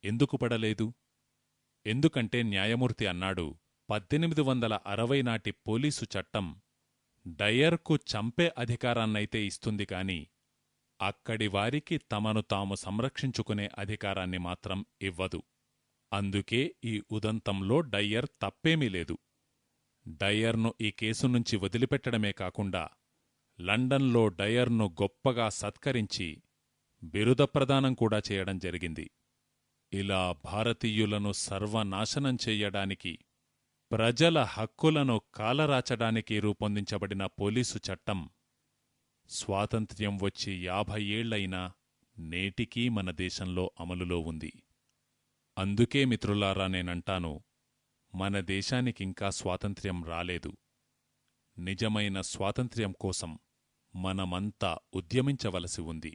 ఎందుకు పడలేదు? ఎందుకంటే న్యాయమూర్తి అన్నాడు, 1860 నాటి పోలీసు చట్టం డయ్యర్కు చంపే అధికారాన్నైతే ఇస్తుంది కాని అక్కడి వారికి తమను తాము సంరక్షించుకునే అధికారాన్ని మాత్రం ఇవ్వదు. అందుకే ఈ ఉదంతంలో డయ్యర్ తప్పేమీ లేదు. డయ్యర్ను ఈ కేసునుంచి వదిలిపెట్టడమే కాకుండా లండన్లో డయ్యర్ను గొప్పగా సత్కరించి బిరుదప్రదానం కూడా చేయడం జరిగింది. ఇలా భారతీయులను సర్వనాశనం చెయ్యడానికి, ప్రజల హక్కులను కాలరాచడానికి రూపొందించబడిన పోలీసు చట్టం స్వాతంత్ర్యం వచ్చి 50 ఏళ్లైనా నేటికీ మన దేశంలో అమలులో ఉంది. అందుకే మిత్రులారా నేనంటాను, మన దేశానికింకా స్వాతంత్ర్యం రాలేదు. నిజమైన స్వాతంత్ర్యం కోసం మనమంతా ఉద్యమించవలసి ఉంది.